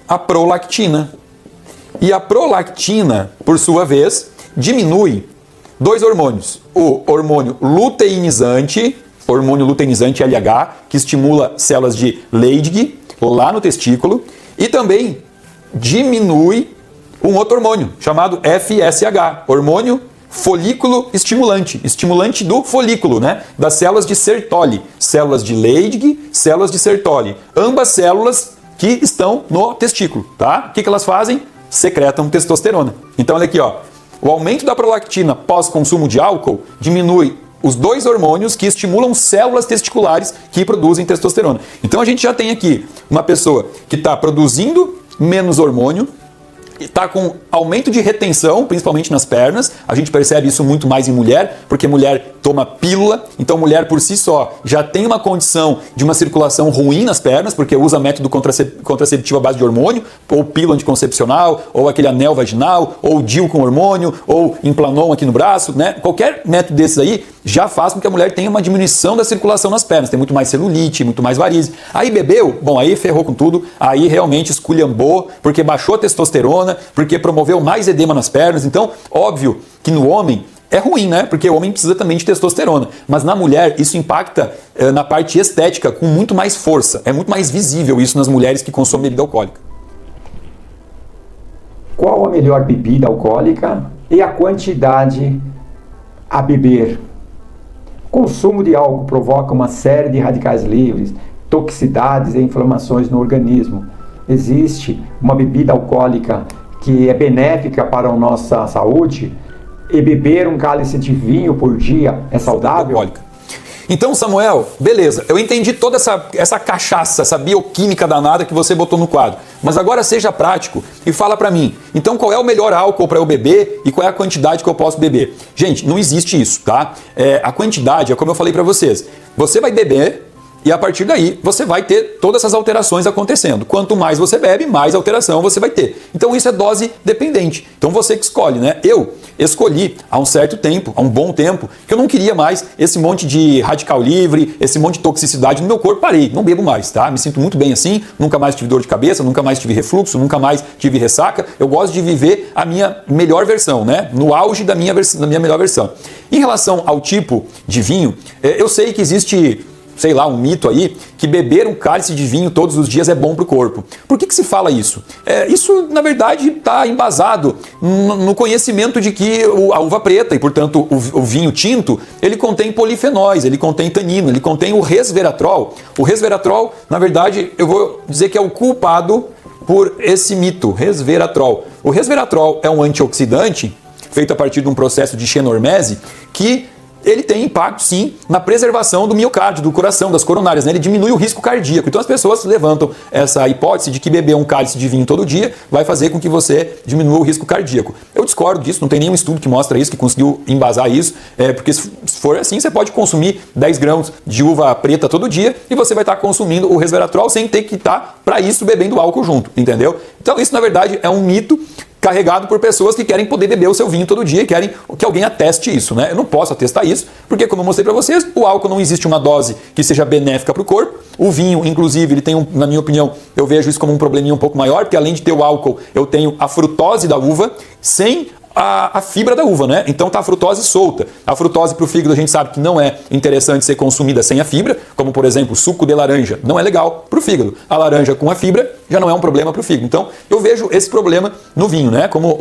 a prolactina. E a prolactina, por sua vez, diminui dois hormônios. O hormônio luteinizante LH, que estimula células de Leydig lá no testículo, e também diminui um outro hormônio chamado FSH, hormônio folículo estimulante, estimulante do folículo, né? Das células de Sertoli, células de Leydig, células de Sertoli, ambas células que estão no testículo, tá? O que elas fazem? Secretam testosterona. Então olha aqui, ó, o aumento da prolactina pós-consumo de álcool diminui os dois hormônios que estimulam células testiculares que produzem testosterona. Então a gente já tem aqui uma pessoa que está produzindo menos hormônio, está com aumento de retenção, principalmente nas pernas. A gente percebe isso muito mais em mulher, porque mulher toma pílula, então mulher por si só já tem uma condição de uma circulação ruim nas pernas, porque usa método contraceptivo à base de hormônio, ou pílula anticoncepcional, ou aquele anel vaginal, ou DIU com hormônio, ou Implanon aqui no braço, né? Qualquer método desses aí já faz com que a mulher tenha uma diminuição da circulação nas pernas, tem muito mais celulite, muito mais varizes. Aí bebeu, bom, aí ferrou com tudo, aí realmente esculhambou, porque baixou a testosterona, porque promoveu mais edema nas pernas. Então, óbvio que no homem é ruim, né? Porque o homem precisa também de testosterona. Mas na mulher isso impacta na parte estética com muito mais força. É muito mais visível isso nas mulheres que consomem bebida alcoólica. Qual a melhor bebida alcoólica e a quantidade a beber? O consumo de álcool provoca uma série de radicais livres, toxicidades e inflamações no organismo. Existe uma bebida alcoólica que é benéfica para a nossa saúde? E beber um cálice de vinho por dia é saudável? Então, Samuel, beleza, eu entendi toda essa cachaça, essa bioquímica danada que você botou no quadro. Mas agora seja prático e fala pra mim, então qual é o melhor álcool para eu beber e qual é a quantidade que eu posso beber? Gente, não existe isso, tá? A quantidade é como eu falei pra vocês. Você vai beber e a partir daí você vai ter todas essas alterações acontecendo. Quanto mais você bebe, mais alteração você vai ter. Então isso é dose dependente. Então você que escolhe, né? Eu escolhi há um certo tempo, há um bom tempo, que eu não queria mais esse monte de radical livre, esse monte de toxicidade no meu corpo. Parei, não bebo mais, tá? Me sinto muito bem assim, nunca mais tive dor de cabeça, nunca mais tive refluxo, nunca mais tive ressaca. Eu gosto de viver a minha melhor versão, né? No auge da minha melhor versão. Em relação ao tipo de vinho, eu sei que existe, sei lá, um mito aí, que beber um cálice de vinho todos os dias é bom para o corpo. Por que se fala isso? Isso, na verdade, está embasado no conhecimento de que a uva preta, e portanto o vinho tinto, ele contém polifenóis, ele contém tanino, ele contém o resveratrol. O resveratrol, na verdade, eu vou dizer que é o culpado por esse mito, resveratrol. O resveratrol é um antioxidante feito a partir de um processo de xenormese que ele tem impacto, sim, na preservação do miocárdio, do coração, das coronárias, né? Ele diminui o risco cardíaco. Então as pessoas levantam essa hipótese de que beber um cálice de vinho todo dia vai fazer com que você diminua o risco cardíaco. Eu discordo disso, não tem nenhum estudo que mostra isso, que conseguiu embasar isso, porque se for assim, você pode consumir 10 grãos de uva preta todo dia e você vai estar consumindo o resveratrol sem ter que estar, para isso, bebendo álcool junto, entendeu? Então isso, na verdade, é um mito carregado por pessoas que querem poder beber o seu vinho todo dia e querem que alguém ateste isso, né? Eu não posso atestar isso, porque como eu mostrei para vocês, o álcool não existe uma dose que seja benéfica para o corpo. O vinho, inclusive, ele tem, na minha opinião, eu vejo isso como um probleminha um pouco maior, porque além de ter o álcool, eu tenho a frutose da uva sem a fibra da uva, né? Então tá a frutose solta. A frutose para o fígado a gente sabe que não é interessante ser consumida sem a fibra, como por exemplo suco de laranja, não é legal para o fígado. A laranja com a fibra já não é um problema para o fígado. Então eu vejo esse problema no vinho, né? Como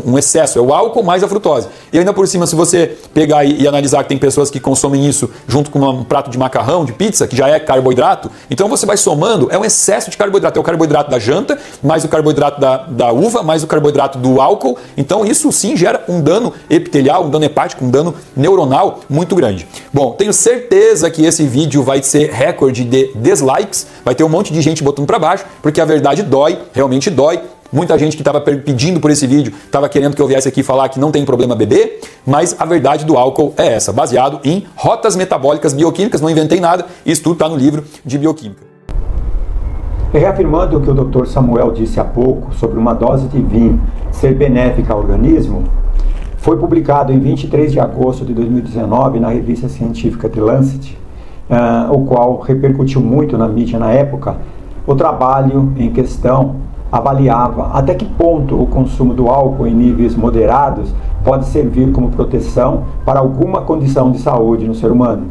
um excesso, é o álcool mais a frutose. E ainda por cima, se você pegar e analisar que tem pessoas que consomem isso junto com um prato de macarrão, de pizza, que já é carboidrato, então você vai somando, é um excesso de carboidrato. É o carboidrato da janta, mais o carboidrato da uva, mais o carboidrato do álcool. Então isso sim gera um dano epitelial, um dano hepático, um dano neuronal muito grande. Bom, tenho certeza que esse vídeo vai ser recorde de dislikes, vai ter um monte de gente botando para baixo, porque a verdade dói, realmente dói. Muita gente que estava pedindo por esse vídeo estava querendo que eu viesse aqui falar que não tem problema beber, mas a verdade do álcool é essa, baseado em rotas metabólicas bioquímicas, não inventei nada, isso tudo está no livro de bioquímica. Reafirmando o que o Dr. Samuel disse há pouco sobre uma dose de vinho ser benéfica ao organismo, foi publicado em 23 de agosto de 2019 na revista científica The Lancet, o qual repercutiu muito na mídia na época. O trabalho em questão avaliava até que ponto o consumo do álcool em níveis moderados pode servir como proteção para alguma condição de saúde no ser humano.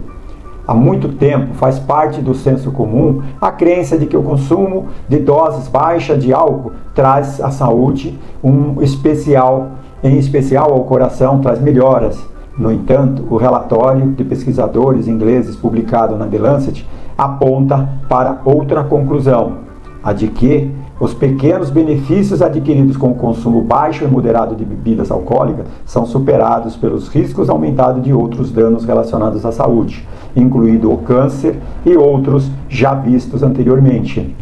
Há muito tempo faz parte do senso comum a crença de que o consumo de doses baixas de álcool traz à saúde em especial ao coração, traz melhoras. No entanto, o relatório de pesquisadores ingleses publicado na The Lancet aponta para outra conclusão, a de que os pequenos benefícios adquiridos com o consumo baixo e moderado de bebidas alcoólicas são superados pelos riscos aumentados de outros danos relacionados à saúde, incluindo o câncer e outros já vistos anteriormente.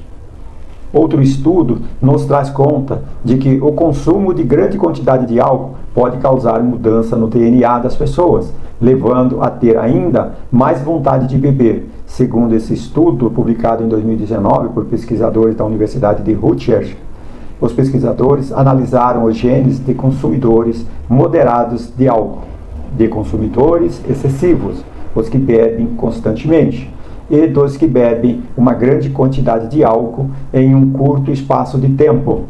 Outro estudo nos traz conta de que o consumo de grande quantidade de álcool pode causar mudança no DNA das pessoas, levando a ter ainda mais vontade de beber. Segundo esse estudo, publicado em 2019 por pesquisadores da Universidade de Rutgers, os pesquisadores analisaram os genes de consumidores moderados de álcool, de consumidores excessivos, os que bebem constantemente, e dos que bebem uma grande quantidade de álcool em um curto espaço de tempo.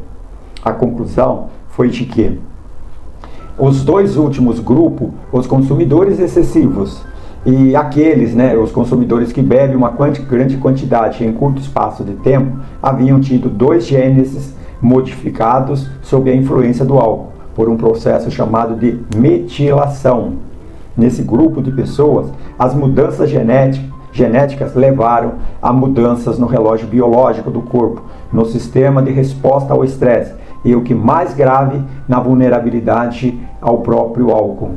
A conclusão foi de que os dois últimos grupos, os consumidores excessivos e aqueles, os consumidores que bebem uma grande quantidade em curto espaço de tempo, haviam tido 2 genes modificados sob a influência do álcool, por um processo chamado de metilação. Nesse grupo de pessoas, as mudanças genéticas levaram a mudanças no relógio biológico do corpo, no sistema de resposta ao estresse e, o que mais grave, na vulnerabilidade ao próprio álcool.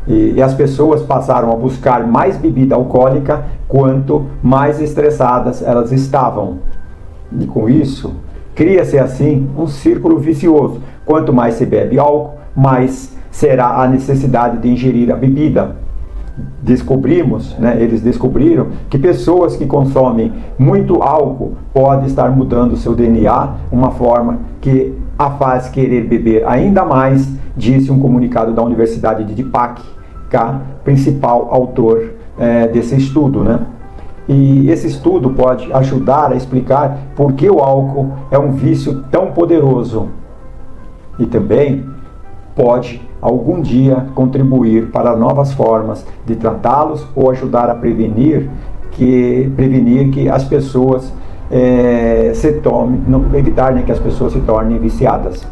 E as pessoas passaram a buscar mais bebida alcoólica quanto mais estressadas elas estavam. E com isso, cria-se assim um círculo vicioso. Quanto mais se bebe álcool, mais será a necessidade de ingerir a bebida. Eles descobriram que pessoas que consomem muito álcool podem estar mudando o seu DNA, uma forma que a faz querer beber ainda mais, disse um comunicado da Universidade de Deepak, principal autor desse estudo. E esse estudo pode ajudar a explicar por que o álcool é um vício tão poderoso e também pode algum dia contribuir para novas formas de tratá-los ou ajudar a prevenir que as pessoas evitar que as pessoas se tornem viciadas.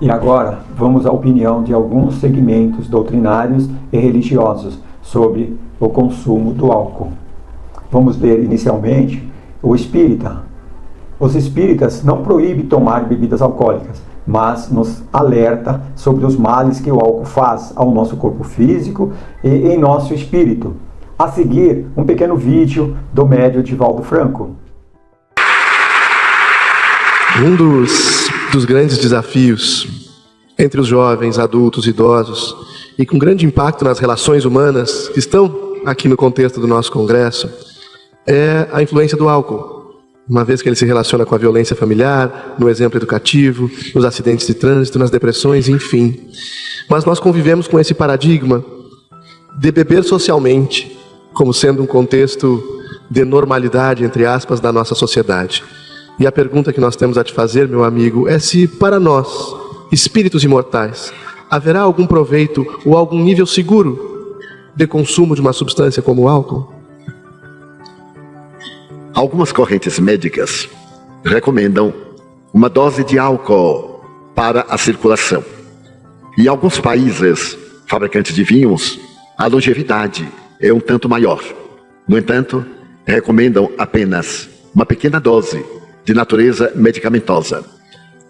E agora vamos à opinião de alguns segmentos doutrinários e religiosos sobre o consumo do álcool. Vamos ver inicialmente o espírita. Os espíritas não proíbem tomar bebidas alcoólicas, mas nos alerta sobre os males que o álcool faz ao nosso corpo físico e em nosso espírito. A seguir, um pequeno vídeo do médium Divaldo Franco. Um dos grandes desafios entre os jovens, adultos, idosos, e com grande impacto nas relações humanas que estão aqui no contexto do nosso congresso, é a influência do álcool. Uma vez que ele se relaciona com a violência familiar, no exemplo educativo, nos acidentes de trânsito, nas depressões, enfim. Mas nós convivemos com esse paradigma de beber socialmente, como sendo um contexto de normalidade, entre aspas, da nossa sociedade. E a pergunta que nós temos a te fazer, meu amigo, é se para nós, espíritos imortais, haverá algum proveito ou algum nível seguro de consumo de uma substância como o álcool? Algumas correntes médicas recomendam uma dose de álcool para a circulação. Em alguns países, fabricantes de vinhos, a longevidade é um tanto maior. No entanto, recomendam apenas uma pequena dose de natureza medicamentosa.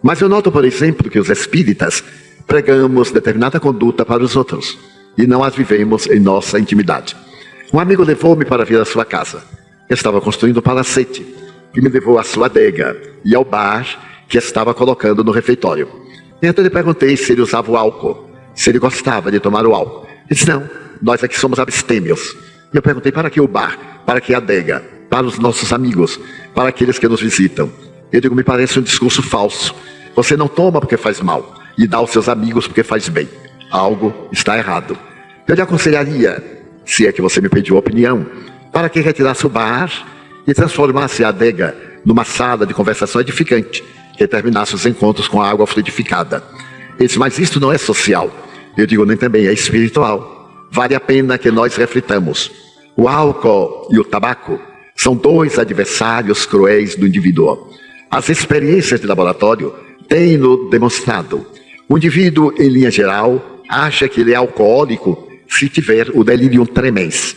Mas eu noto, por exemplo, que os espíritas pregamos determinada conduta para os outros e não as vivemos em nossa intimidade. Um amigo levou-me para vir à sua casa. Estava construindo um palacete e me levou à sua adega e ao bar que estava colocando no refeitório. Então eu lhe perguntei se ele usava o álcool, se ele gostava de tomar o álcool. Ele disse: não, nós aqui somos abstêmios. Eu perguntei: para que o bar? Para que a adega? Para os nossos amigos? Para aqueles que nos visitam? Eu digo: me parece um discurso falso. Você não toma porque faz mal e dá aos seus amigos porque faz bem. Algo está errado. Eu lhe aconselharia, se é que você me pediu opinião, para que retirasse o bar e transformasse a adega numa sala de conversação edificante, que terminasse os encontros com a água fluidificada. Ele disse: mas isto não é social. Eu digo: nem também é espiritual. Vale a pena que nós reflitamos. O álcool e o tabaco são dois adversários cruéis do indivíduo. As experiências de laboratório têm-no demonstrado. O indivíduo, em linha geral, acha que ele é alcoólico se tiver o delirium tremens.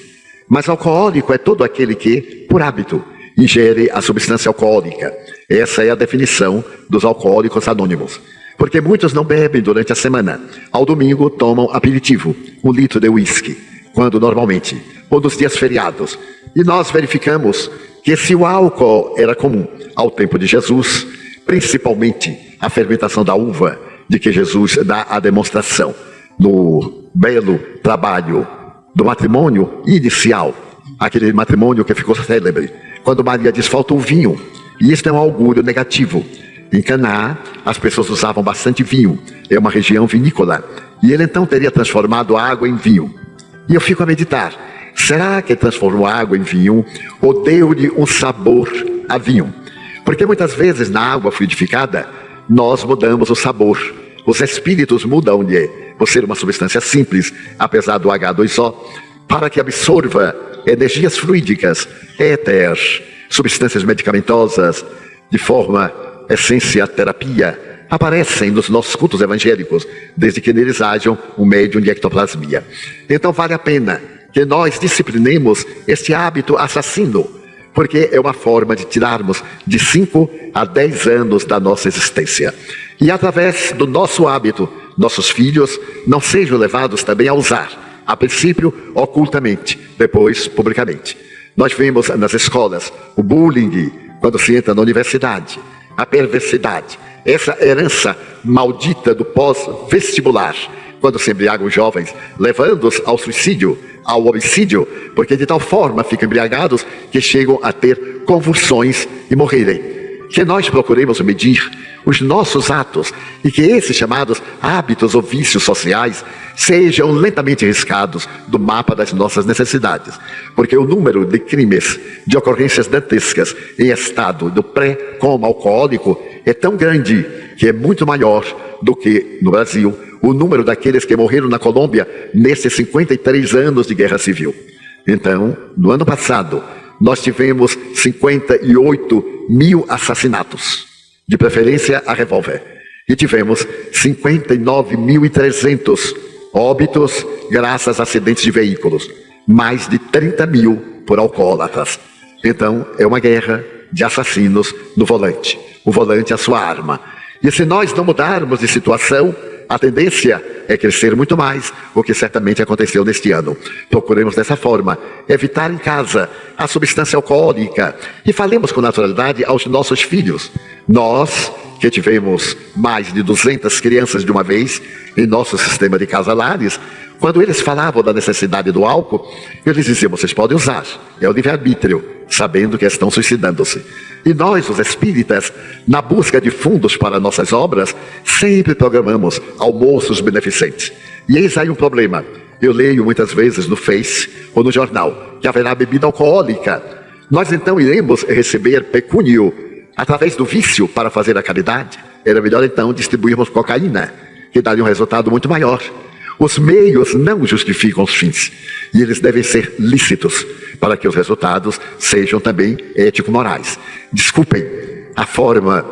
Mas alcoólico é todo aquele que, por hábito, ingere a substância alcoólica. Essa é a definição dos alcoólicos anônimos. Porque muitos não bebem durante a semana. Ao domingo tomam aperitivo, 1 litro de uísque, quando normalmente, ou nos dias feriados. E nós verificamos que se o álcool era comum ao tempo de Jesus, principalmente a fermentação da uva, de que Jesus dá a demonstração no belo trabalho do matrimônio inicial, aquele matrimônio que ficou célebre, quando Maria diz: falta o vinho. E isso é um augúrio negativo. Em Caná, as pessoas usavam bastante vinho, é uma região vinícola, e ele então teria transformado a água em vinho. E eu fico a meditar: será que ele transformou a água em vinho ou deu-lhe um sabor a vinho? Porque muitas vezes na água fluidificada nós mudamos o sabor. Os espíritos mudam-lhe, por ser uma substância simples, apesar do H2O, para que absorva energias fluídicas, éter, substâncias medicamentosas, de forma essência terapia, aparecem nos nossos cultos evangélicos, desde que neles hajam um médium de ectoplasmia. Então vale a pena que nós disciplinemos este hábito assassino, porque é uma forma de tirarmos de 5 a 10 anos da nossa existência. E através do nosso hábito, nossos filhos não sejam levados também a usar, a princípio ocultamente, depois publicamente. Nós vemos nas escolas o bullying, quando se entra na universidade, a perversidade, essa herança maldita do pós-vestibular, quando se embriagam os jovens, levando-os ao suicídio, ao homicídio, porque de tal forma ficam embriagados que chegam a ter convulsões e morrerem. Que nós procuremos medir os nossos atos e que esses chamados hábitos ou vícios sociais sejam lentamente riscados do mapa das nossas necessidades, porque o número de crimes, de ocorrências dantescas em estado do pré-coma alcoólico é tão grande que é muito maior do que no Brasil o número daqueles que morreram na Colômbia nesses 53 anos de guerra civil. Então, no ano passado, nós tivemos 58 mil assassinatos, de preferência a revólver, e tivemos 59.300 óbitos graças a acidentes de veículos, mais de 30 mil por alcoólatras. Então, é uma guerra de assassinos no volante. O volante é a sua arma. E se nós não mudarmos de situação, a tendência é crescer muito mais, o que certamente aconteceu neste ano. Procuremos dessa forma evitar em casa a substância alcoólica e falemos com naturalidade aos nossos filhos. Nós, que tivemos mais de 200 crianças de uma vez em nosso sistema de casalares, quando eles falavam da necessidade do álcool, eu lhes dizia: vocês podem usar, é o livre-arbítrio, sabendo que estão suicidando-se. E nós, os espíritas, na busca de fundos para nossas obras, sempre programamos almoços beneficentes. E eis aí um problema. Eu leio muitas vezes no Face ou no jornal que haverá bebida alcoólica. Nós então iremos receber pecúnio através do vício para fazer a caridade. Era melhor então distribuirmos cocaína, que daria um resultado muito maior. Os meios não justificam os fins, e eles devem ser lícitos, para que os resultados sejam também ético-morais. Desculpem a forma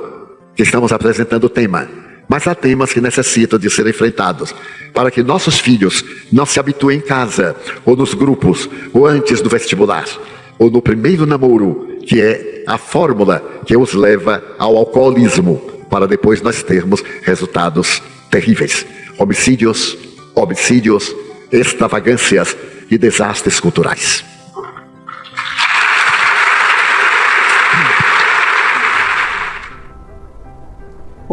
que estamos apresentando o tema, mas há temas que necessitam de ser enfrentados, para que nossos filhos não se habituem em casa, ou nos grupos, ou antes do vestibular, ou no primeiro namoro, que é a fórmula que os leva ao alcoolismo, para depois nós termos resultados terríveis. Homicídios, extravagâncias e desastres culturais.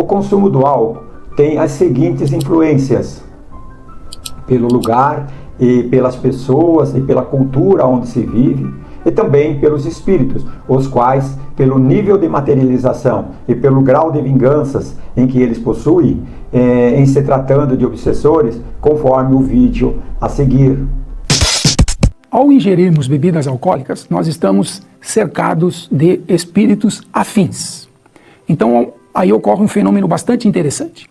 consumo do álcool tem as seguintes influências: pelo lugar e pelas pessoas e pela cultura onde se vive, e também pelos espíritos, os quais, pelo nível de materialização e pelo grau de vinganças em que eles possuem, em se tratando de obsessores, conforme o vídeo a seguir. Ao ingerirmos bebidas alcoólicas, nós estamos cercados de espíritos afins. Então, aí ocorre um fenômeno bastante interessante.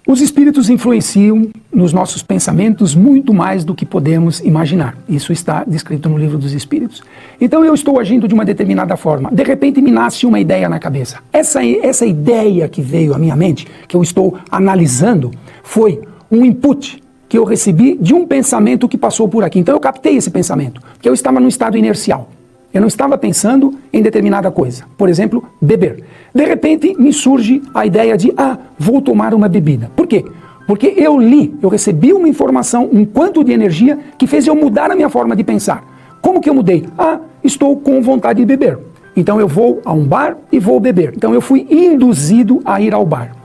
Os espíritos influenciam nos nossos pensamentos muito mais do que podemos imaginar. Isso está descrito no Livro dos Espíritos. Então eu estou agindo de uma determinada forma. De repente me nasce uma ideia na cabeça. Essa ideia que veio à minha mente, que eu estou analisando, foi um input que eu recebi de um pensamento que passou por aqui. Então eu captei esse pensamento, porque eu estava num estado inercial. Eu não estava pensando em determinada coisa. Por exemplo, beber. De repente me surge a ideia de, vou tomar uma bebida. Por quê? Porque eu recebi uma informação, um quanto de energia que fez eu mudar a minha forma de pensar. Como que eu mudei? Estou com vontade de beber. Então eu vou a um bar e vou beber. Então eu fui induzido a ir ao bar.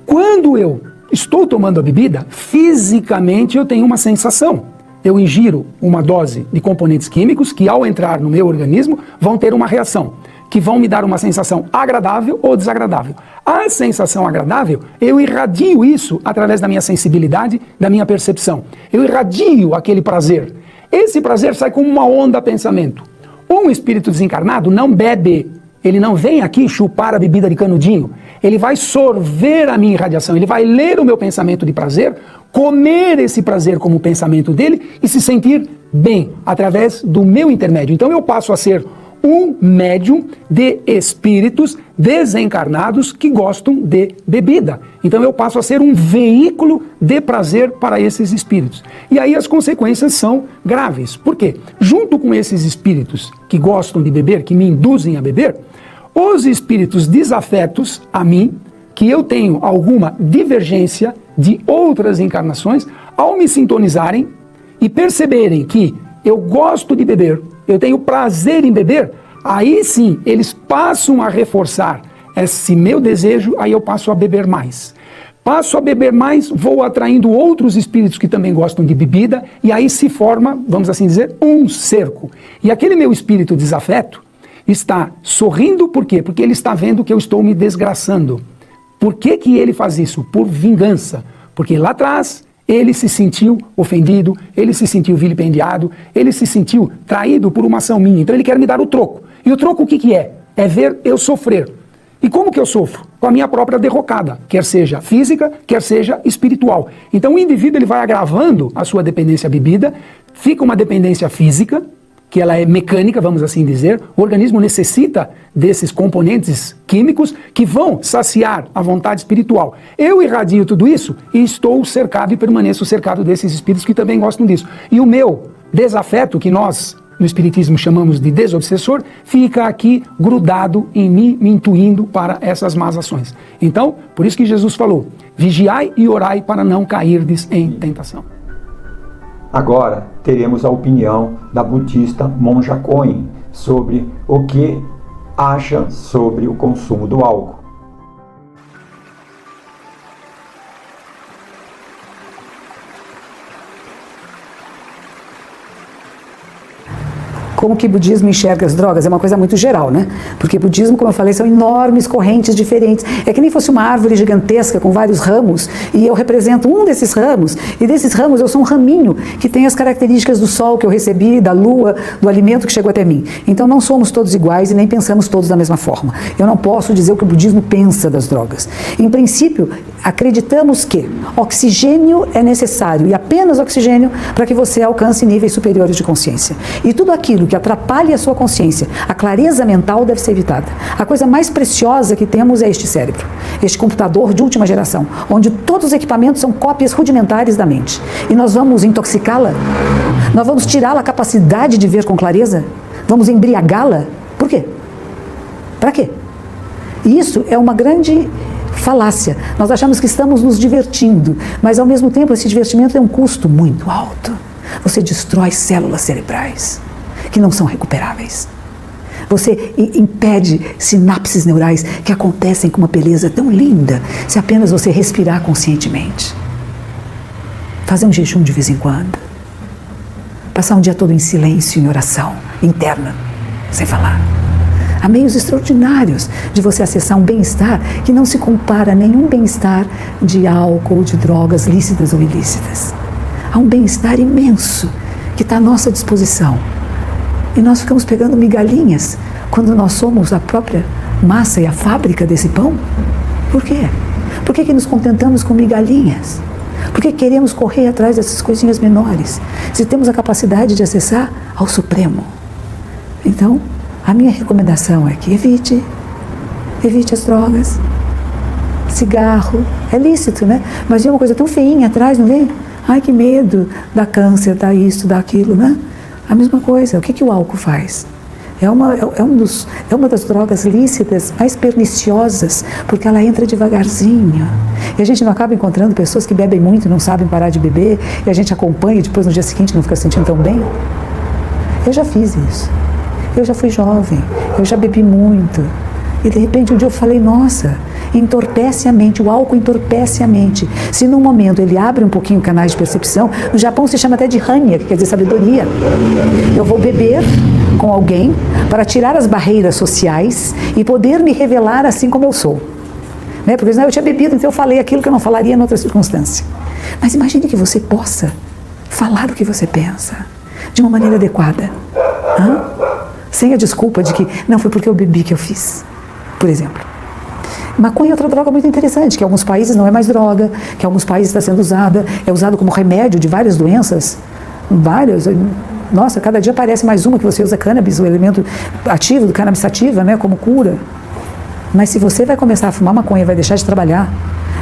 Quando eu estou tomando a bebida, fisicamente eu tenho uma sensação. Eu ingiro uma dose de componentes químicos que, ao entrar no meu organismo, vão ter uma reação, que vão me dar uma sensação agradável ou desagradável. A sensação agradável, eu irradio isso através da minha sensibilidade, da minha percepção. Eu irradio aquele prazer. Esse prazer sai como uma onda pensamento. Um espírito desencarnado não bebe, ele não vem aqui chupar a bebida de canudinho. Ele vai sorver a minha irradiação, ele vai ler o meu pensamento de prazer, comer esse prazer como pensamento dele e se sentir bem através do meu intermédio. Então eu passo a ser um médium de espíritos desencarnados que gostam de bebida. Então eu passo a ser um veículo de prazer para esses espíritos. E aí as consequências são graves. Por quê? Junto com esses espíritos que gostam de beber, que me induzem a beber, os espíritos desafetos a mim, que eu tenho alguma divergência de outras encarnações, ao me sintonizarem e perceberem que eu gosto de beber, eu tenho prazer em beber, aí sim eles passam a reforçar esse meu desejo, aí eu passo a beber mais. Passo a beber mais, vou atraindo outros espíritos que também gostam de bebida, e aí se forma, vamos assim dizer, um cerco. E aquele meu espírito desafeto está sorrindo, por quê? Porque ele está vendo que eu estou me desgraçando. Por que que ele faz isso? Por vingança. Porque lá atrás ele se sentiu ofendido, ele se sentiu vilipendiado, ele se sentiu traído por uma ação minha. Então ele quer me dar o troco. E o troco o que que é? É ver eu sofrer. E como que eu sofro? Com a minha própria derrocada, quer seja física, quer seja espiritual. Então o indivíduo ele vai agravando a sua dependência à bebida, fica uma dependência física, que ela é mecânica, vamos assim dizer. O organismo necessita desses componentes químicos que vão saciar a vontade espiritual. Eu irradio tudo isso e estou cercado e permaneço cercado desses espíritos que também gostam disso. E o meu desafeto, que nós no Espiritismo chamamos de desobsessor, fica aqui grudado em mim, me intuindo para essas más ações. Então, por isso que Jesus falou, vigiai e orai para não cairdes em tentação. Agora teremos a opinião da budista Monja Coen sobre o que acha sobre o consumo do álcool. Como que o budismo enxerga as drogas? É uma coisa muito geral, né? Porque o budismo, como eu falei, são enormes correntes diferentes. É que nem fosse uma árvore gigantesca com vários ramos, e eu represento um desses ramos, e desses ramos eu sou um raminho que tem as características do sol que eu recebi, da lua, do alimento que chegou até mim. Então não somos todos iguais e nem pensamos todos da mesma forma. Eu não posso dizer o que o budismo pensa das drogas. Em princípio, acreditamos que oxigênio é necessário, e apenas oxigênio, para que você alcance níveis superiores de consciência. E tudo aquilo que atrapalhe a sua consciência, a clareza mental deve ser evitada. A coisa mais preciosa que temos é este cérebro, este computador de última geração, onde todos os equipamentos são cópias rudimentares da mente. E nós vamos intoxicá-la? Nós vamos tirá-la a capacidade de ver com clareza? Vamos embriagá-la? Por quê? Para quê? E isso é uma grande falácia. Nós achamos que estamos nos divertindo, mas ao mesmo tempo esse divertimento tem um custo muito alto. Você destrói células cerebrais que não são recuperáveis. Você impede sinapses neurais que acontecem com uma beleza tão linda se apenas você respirar conscientemente. Fazer um jejum de vez em quando. Passar um dia todo em silêncio, em oração interna, sem falar. Há meios extraordinários de você acessar um bem-estar que não se compara a nenhum bem-estar de álcool, de drogas lícitas ou ilícitas. Há um bem-estar imenso que está à nossa disposição. E nós ficamos pegando migalhinhas quando nós somos a própria massa e a fábrica desse pão. Por quê? Por que nos contentamos com migalhinhas? Por que queremos correr atrás dessas coisinhas menores, se temos a capacidade de acessar ao Supremo? Então, a minha recomendação é que evite as drogas. Cigarro, é lícito, né? Mas vem uma coisa tão feinha atrás, não vem? Ai, que medo, dá câncer, dá isso, dá aquilo, né? A mesma coisa, o que o álcool faz? É uma das drogas lícitas mais perniciosas, porque ela entra devagarzinho. E a gente não acaba encontrando pessoas que bebem muito e não sabem parar de beber, e a gente acompanha e depois no dia seguinte não fica se sentindo tão bem. Eu já fiz isso. Eu já fui jovem, eu já bebi muito. E de repente um dia eu falei, nossa, entorpece a mente, o álcool entorpece a mente. Se num momento ele abre um pouquinho canais de percepção, no Japão se chama até de hanya, que quer dizer sabedoria. Eu vou beber com alguém para tirar as barreiras sociais e poder me revelar assim como eu sou. Né? Porque senão eu tinha bebido, então eu falei aquilo que eu não falaria em outra circunstância. Mas imagine que você possa falar o que você pensa de uma maneira adequada. Sem a desculpa de que não foi porque eu bebi que eu fiz. Por exemplo, maconha é outra droga muito interessante, que em alguns países não é mais droga, que em alguns países está sendo usada, é usado como remédio de várias doenças, várias. Nossa, cada dia aparece mais uma que você usa cannabis, o elemento ativo do cannabis sativa, né, como cura. Mas se você vai começar a fumar maconha e vai deixar de trabalhar,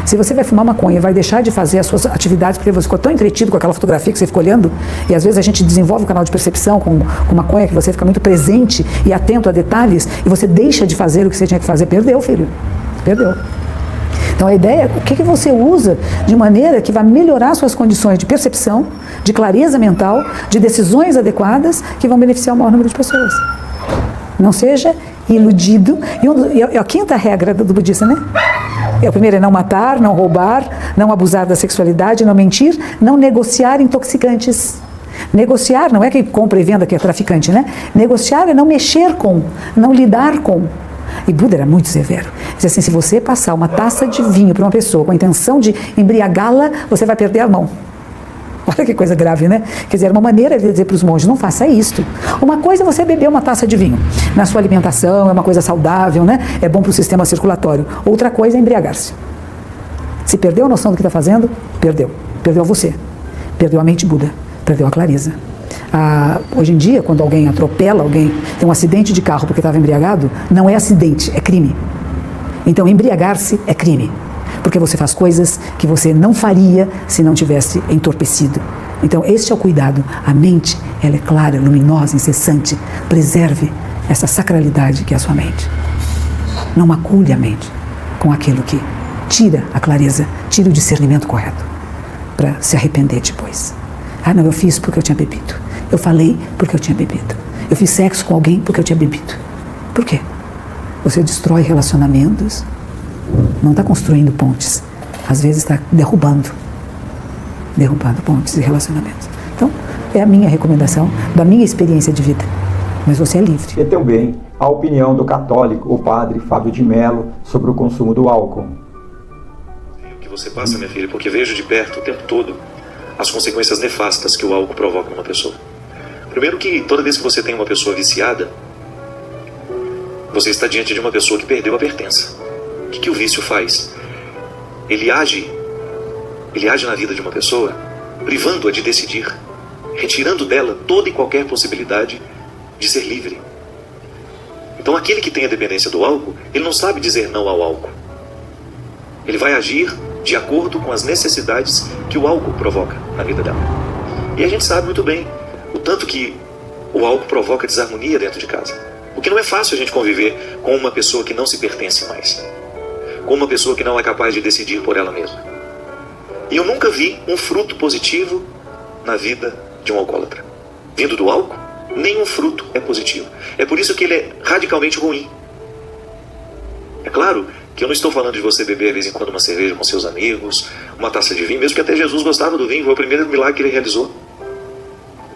se você vai fumar maconha e vai deixar de fazer as suas atividades porque você ficou tão entretido com aquela fotografia que você fica olhando, e às vezes a gente desenvolve um canal de percepção com maconha, que você fica muito presente e atento a detalhes, e você deixa de fazer o que você tinha que fazer, perdeu, filho. Perdeu. Então a ideia é o que você usa de maneira que vai melhorar suas condições de percepção, de clareza mental, de decisões adequadas que vão beneficiar o maior número de pessoas. Não seja iludido. E a quinta regra do budista, né? A primeira é não matar, não roubar, não abusar da sexualidade, não mentir, não negociar intoxicantes. Negociar não é quem compra e venda que é traficante, né? Negociar é não mexer com, não lidar com. E Buda era muito severo. Diz assim, se você passar uma taça de vinho para uma pessoa com a intenção de embriagá-la, você vai perder a mão. Olha que coisa grave, né? Quer dizer, era uma maneira de dizer para os monges, não faça isto. Uma coisa é você beber uma taça de vinho. Na sua alimentação, é uma coisa saudável, né? É bom para o sistema circulatório. Outra coisa é embriagar-se. Se perdeu a noção do que está fazendo, perdeu. Perdeu você. Perdeu a mente Buda. Perdeu a clareza. Hoje em dia, quando alguém atropela alguém, tem um acidente de carro porque estava embriagado, não é acidente, é crime. Então, embriagar-se é crime. Porque você faz coisas que você não faria se não tivesse entorpecido. Então, este é o cuidado. A mente, ela é clara, luminosa, incessante. Preserve essa sacralidade que é a sua mente. Não macule a mente com aquilo que tira a clareza, tira o discernimento correto, para se arrepender depois. Não, eu fiz porque eu tinha bebido. Eu falei porque eu tinha bebido. Eu fiz sexo com alguém porque eu tinha bebido. Por quê? Você destrói relacionamentos, não está construindo pontes. Às vezes está derrubando pontes e relacionamentos. Então, é a minha recomendação, da minha experiência de vida. Mas você é livre. E também a opinião do católico, o padre Fábio de Mello, sobre o consumo do álcool. O que você passa, minha filha, porque vejo de perto o tempo todo as consequências nefastas que o álcool provoca numa pessoa. Primeiro que toda vez que você tem uma pessoa viciada, você está diante de uma pessoa que perdeu a pertença. O que o vício faz? Ele age na vida de uma pessoa, privando-a de decidir, retirando dela toda e qualquer possibilidade de ser livre. Então aquele que tem a dependência do álcool, ele não sabe dizer não ao álcool. Ele vai agir de acordo com as necessidades que o álcool provoca na vida dela. E a gente sabe muito bem o tanto que o álcool provoca desarmonia dentro de casa. Porque não é fácil a gente conviver com uma pessoa que não se pertence mais, com uma pessoa que não é capaz de decidir por ela mesma. E eu nunca vi um fruto positivo na vida de um alcoólatra. Vindo do álcool, nenhum fruto é positivo. É por isso que ele é radicalmente ruim. É claro que eu não estou falando de você beber de vez em quando uma cerveja com seus amigos, uma taça de vinho, mesmo que até Jesus gostava do vinho, foi o primeiro milagre que ele realizou.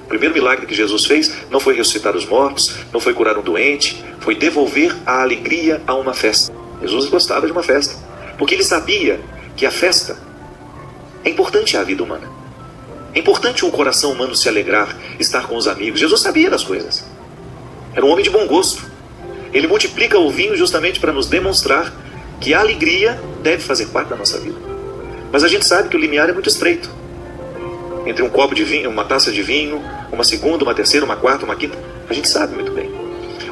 O primeiro milagre que Jesus fez não foi ressuscitar os mortos, não foi curar um doente, foi devolver a alegria a uma festa. Jesus gostava de uma festa, porque ele sabia que a festa é importante à vida humana. É importante o coração humano se alegrar, estar com os amigos. Jesus sabia das coisas. Era um homem de bom gosto. Ele multiplica o vinho justamente para nos demonstrar que a alegria deve fazer parte da nossa vida. Mas a gente sabe que o limiar é muito estreito. Entre um copo de vinho, uma taça de vinho, uma segunda, uma terceira, uma quarta, uma quinta, a gente sabe muito bem.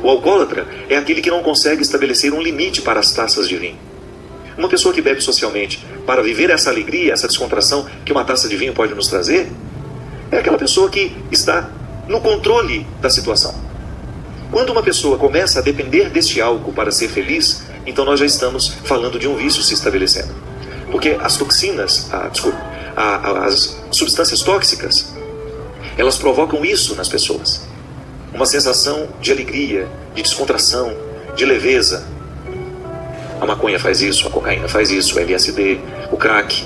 O alcoólatra é aquele que não consegue estabelecer um limite para as taças de vinho. Uma pessoa que bebe socialmente para viver essa alegria, essa descontração que uma taça de vinho pode nos trazer, é aquela pessoa que está no controle da situação. Quando uma pessoa começa a depender deste álcool para ser feliz, então nós já estamos falando de um vício se estabelecendo. Porque as toxinas, as substâncias tóxicas, elas provocam isso nas pessoas. Uma sensação de alegria, de descontração, de leveza. A maconha faz isso, a cocaína faz isso, o LSD, o crack.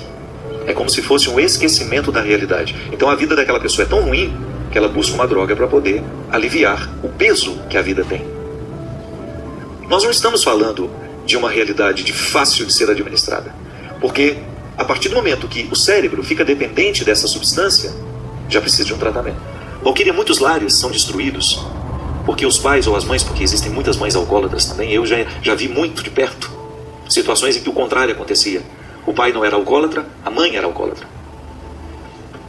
É como se fosse um esquecimento da realidade. Então a vida daquela pessoa é tão ruim que ela busca uma droga para poder aliviar o peso que a vida tem. Nós não estamos falando de uma realidade fácil de ser administrada. Porque a partir do momento que o cérebro fica dependente dessa substância, já precisa de um tratamento. Valquíria, muitos lares são destruídos porque os pais ou as mães, porque existem muitas mães alcoólatras também, eu já vi muito de perto situações em que o contrário acontecia. O pai não era alcoólatra, a mãe era alcoólatra.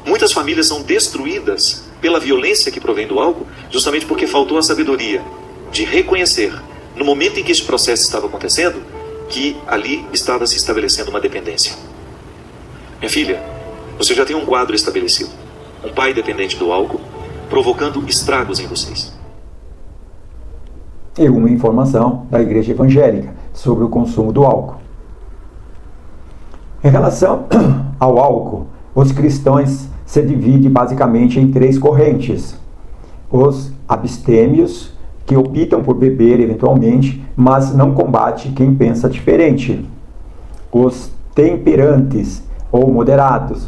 Muitas famílias são destruídas pela violência que provém do álcool, justamente porque faltou a sabedoria de reconhecer, no momento em que esse processo estava acontecendo, que ali estava se estabelecendo uma dependência. Minha filha, você já tem um quadro estabelecido. Um pai dependente do álcool, provocando estragos em vocês. E uma informação da Igreja Evangélica sobre o consumo do álcool. Em relação ao álcool, os cristãos se dividem basicamente em 3 correntes. Os abstêmios, que optam por beber eventualmente, mas não combate quem pensa diferente. Os temperantes, ou moderados,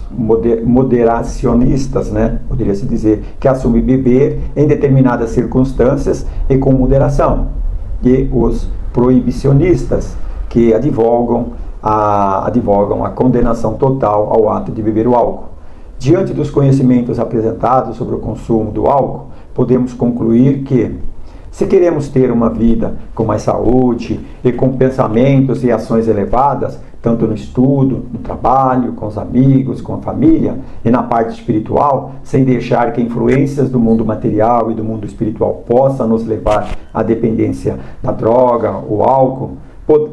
moderacionistas, né? Poderia-se dizer, que assumem beber em determinadas circunstâncias e com moderação. E os proibicionistas, que advogam a condenação total ao ato de beber o álcool. Diante dos conhecimentos apresentados sobre o consumo do álcool, podemos concluir que, se queremos ter uma vida com mais saúde e com pensamentos e ações elevadas, tanto no estudo, no trabalho, com os amigos, com a família e na parte espiritual, sem deixar que influências do mundo material e do mundo espiritual possam nos levar à dependência da droga, o álcool,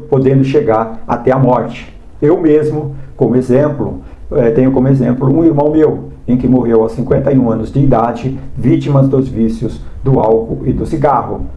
podendo chegar até a morte. Eu mesmo, como exemplo, tenho como exemplo um irmão meu, em que morreu aos 51 anos de idade, vítima dos vícios do álcool e do cigarro.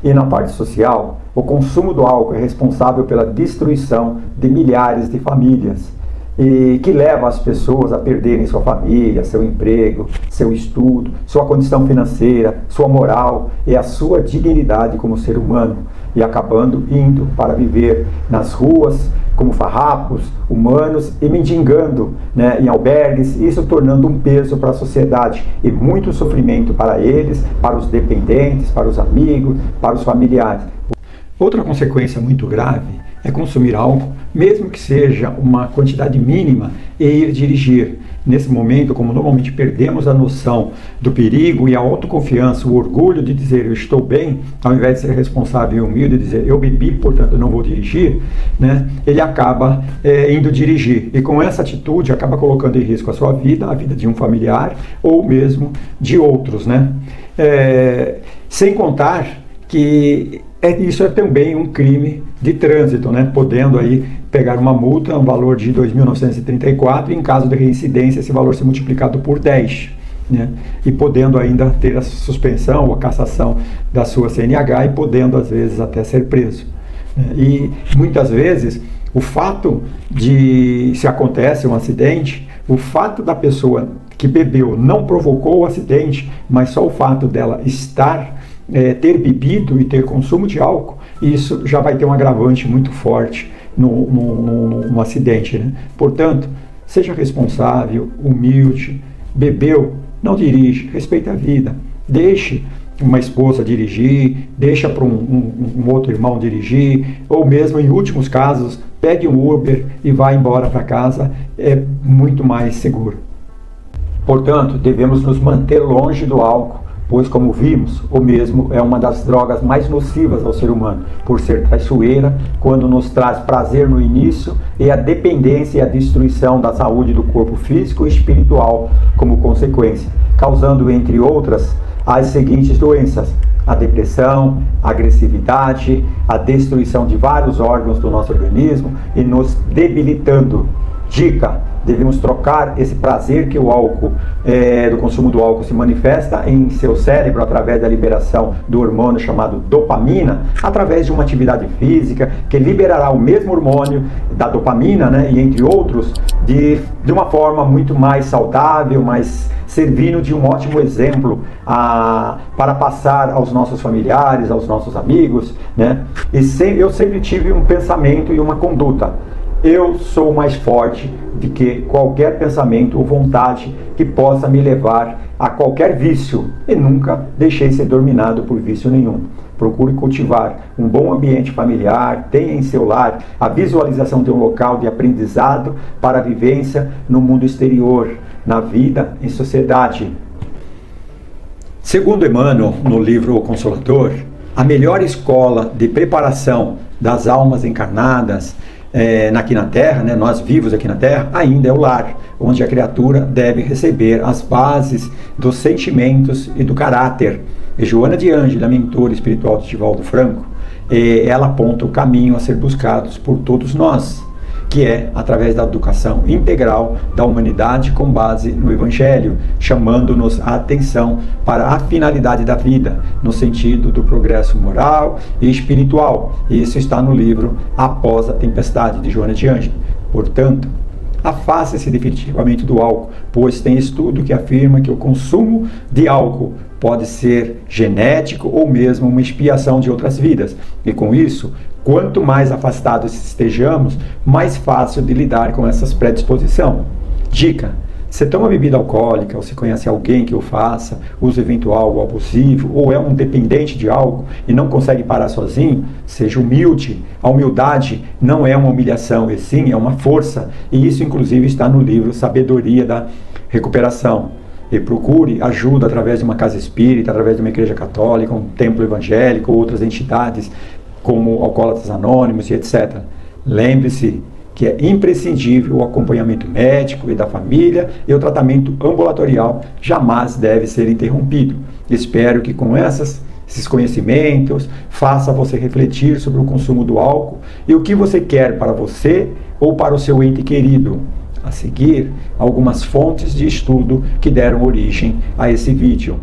E na parte social, o consumo do álcool é responsável pela destruição de milhares de famílias e que leva as pessoas a perderem sua família, seu emprego, seu estudo, sua condição financeira, sua moral e a sua dignidade como ser humano, e acabando indo para viver nas ruas como farrapos humanos e mendigando, né, em albergues, isso tornando um peso para a sociedade e muito sofrimento para eles, para os dependentes, para os amigos, para os familiares. Outra consequência muito grave é consumir álcool, mesmo que seja uma quantidade mínima, e ir dirigir. Nesse momento, como normalmente perdemos a noção do perigo e a autoconfiança, o orgulho de dizer eu estou bem, ao invés de ser responsável e humilde e dizer eu bebi, portanto não vou dirigir, né, ele acaba indo dirigir. E com essa atitude acaba colocando em risco a sua vida, a vida de um familiar ou mesmo de outros, né? Sem contar que isso é também um crime de trânsito, né? Podendo aí pegar uma multa, um valor de R$ 2.934, e em caso de reincidência esse valor ser multiplicado por 10, né? E podendo ainda ter a suspensão ou a cassação da sua CNH e podendo às vezes até ser preso, né? E muitas vezes o fato de, se acontece um acidente, o fato da pessoa que bebeu não provocou o acidente, mas só o fato dela ter bebido e ter consumo de álcool, isso já vai ter um agravante muito forte no acidente, né? Portanto, seja responsável, humilde, bebeu, não dirige, respeita a vida, deixe uma esposa dirigir, deixa para um outro irmão dirigir, ou mesmo em últimos casos, pegue um Uber e vá embora para casa, é muito mais seguro. Portanto, devemos nos manter longe do álcool, pois, como vimos, o mesmo é uma das drogas mais nocivas ao ser humano, por ser traiçoeira, quando nos traz prazer no início e a dependência e a destruição da saúde do corpo físico e espiritual como consequência, causando, entre outras, as seguintes doenças: a depressão, a agressividade, a destruição de vários órgãos do nosso organismo e nos debilitando. Dica: devemos trocar esse prazer que o álcool, do consumo do álcool se manifesta em seu cérebro através da liberação do hormônio chamado dopamina, através de uma atividade física que liberará o mesmo hormônio da dopamina, né, e entre outros, de uma forma muito mais saudável, mais servindo de um ótimo exemplo para passar aos nossos familiares, aos nossos amigos, né? E eu sempre tive um pensamento e uma conduta: eu sou mais forte do que qualquer pensamento ou vontade que possa me levar a qualquer vício, e nunca deixei ser dominado por vício nenhum. Procure cultivar um bom ambiente familiar, tenha em seu lar a visualização de um local de aprendizado para a vivência no mundo exterior, na vida, em sociedade. Segundo Emmanuel, no livro O Consolador, a melhor escola de preparação das almas encarnadas aqui na Terra, né, nós vivos aqui na Terra, ainda é o lar, onde a criatura deve receber as bases dos sentimentos e do caráter. E Joana de Ângela, mentora espiritual de Divaldo Franco, ela aponta o caminho a ser buscados por todos nós, que é através da educação integral da humanidade com base no Evangelho, chamando-nos a atenção para a finalidade da vida, no sentido do progresso moral e espiritual. Isso está no livro Após a Tempestade, de Joana de Ângela. Portanto, afaste-se definitivamente do álcool, pois tem estudo que afirma que o consumo de álcool pode ser genético ou mesmo uma expiação de outras vidas. E com isso, quanto mais afastados estejamos, mais fácil de lidar com essas predisposições. Dica: você toma bebida alcoólica, ou se conhece alguém que o faça, uso eventual ou abusivo, ou é um dependente de algo e não consegue parar sozinho, seja humilde. A humildade não é uma humilhação, e sim é uma força. E isso, inclusive, está no livro Sabedoria da Recuperação. E procure ajuda através de uma casa espírita, através de uma igreja católica, um templo evangélico, outras entidades como Alcoólatras Anônimos e etc. Lembre-se que é imprescindível o acompanhamento médico e da família, e o tratamento ambulatorial jamais deve ser interrompido. Espero que com esses conhecimentos faça você refletir sobre o consumo do álcool e o que você quer para você ou para o seu ente querido. A seguir, algumas fontes de estudo que deram origem a esse vídeo.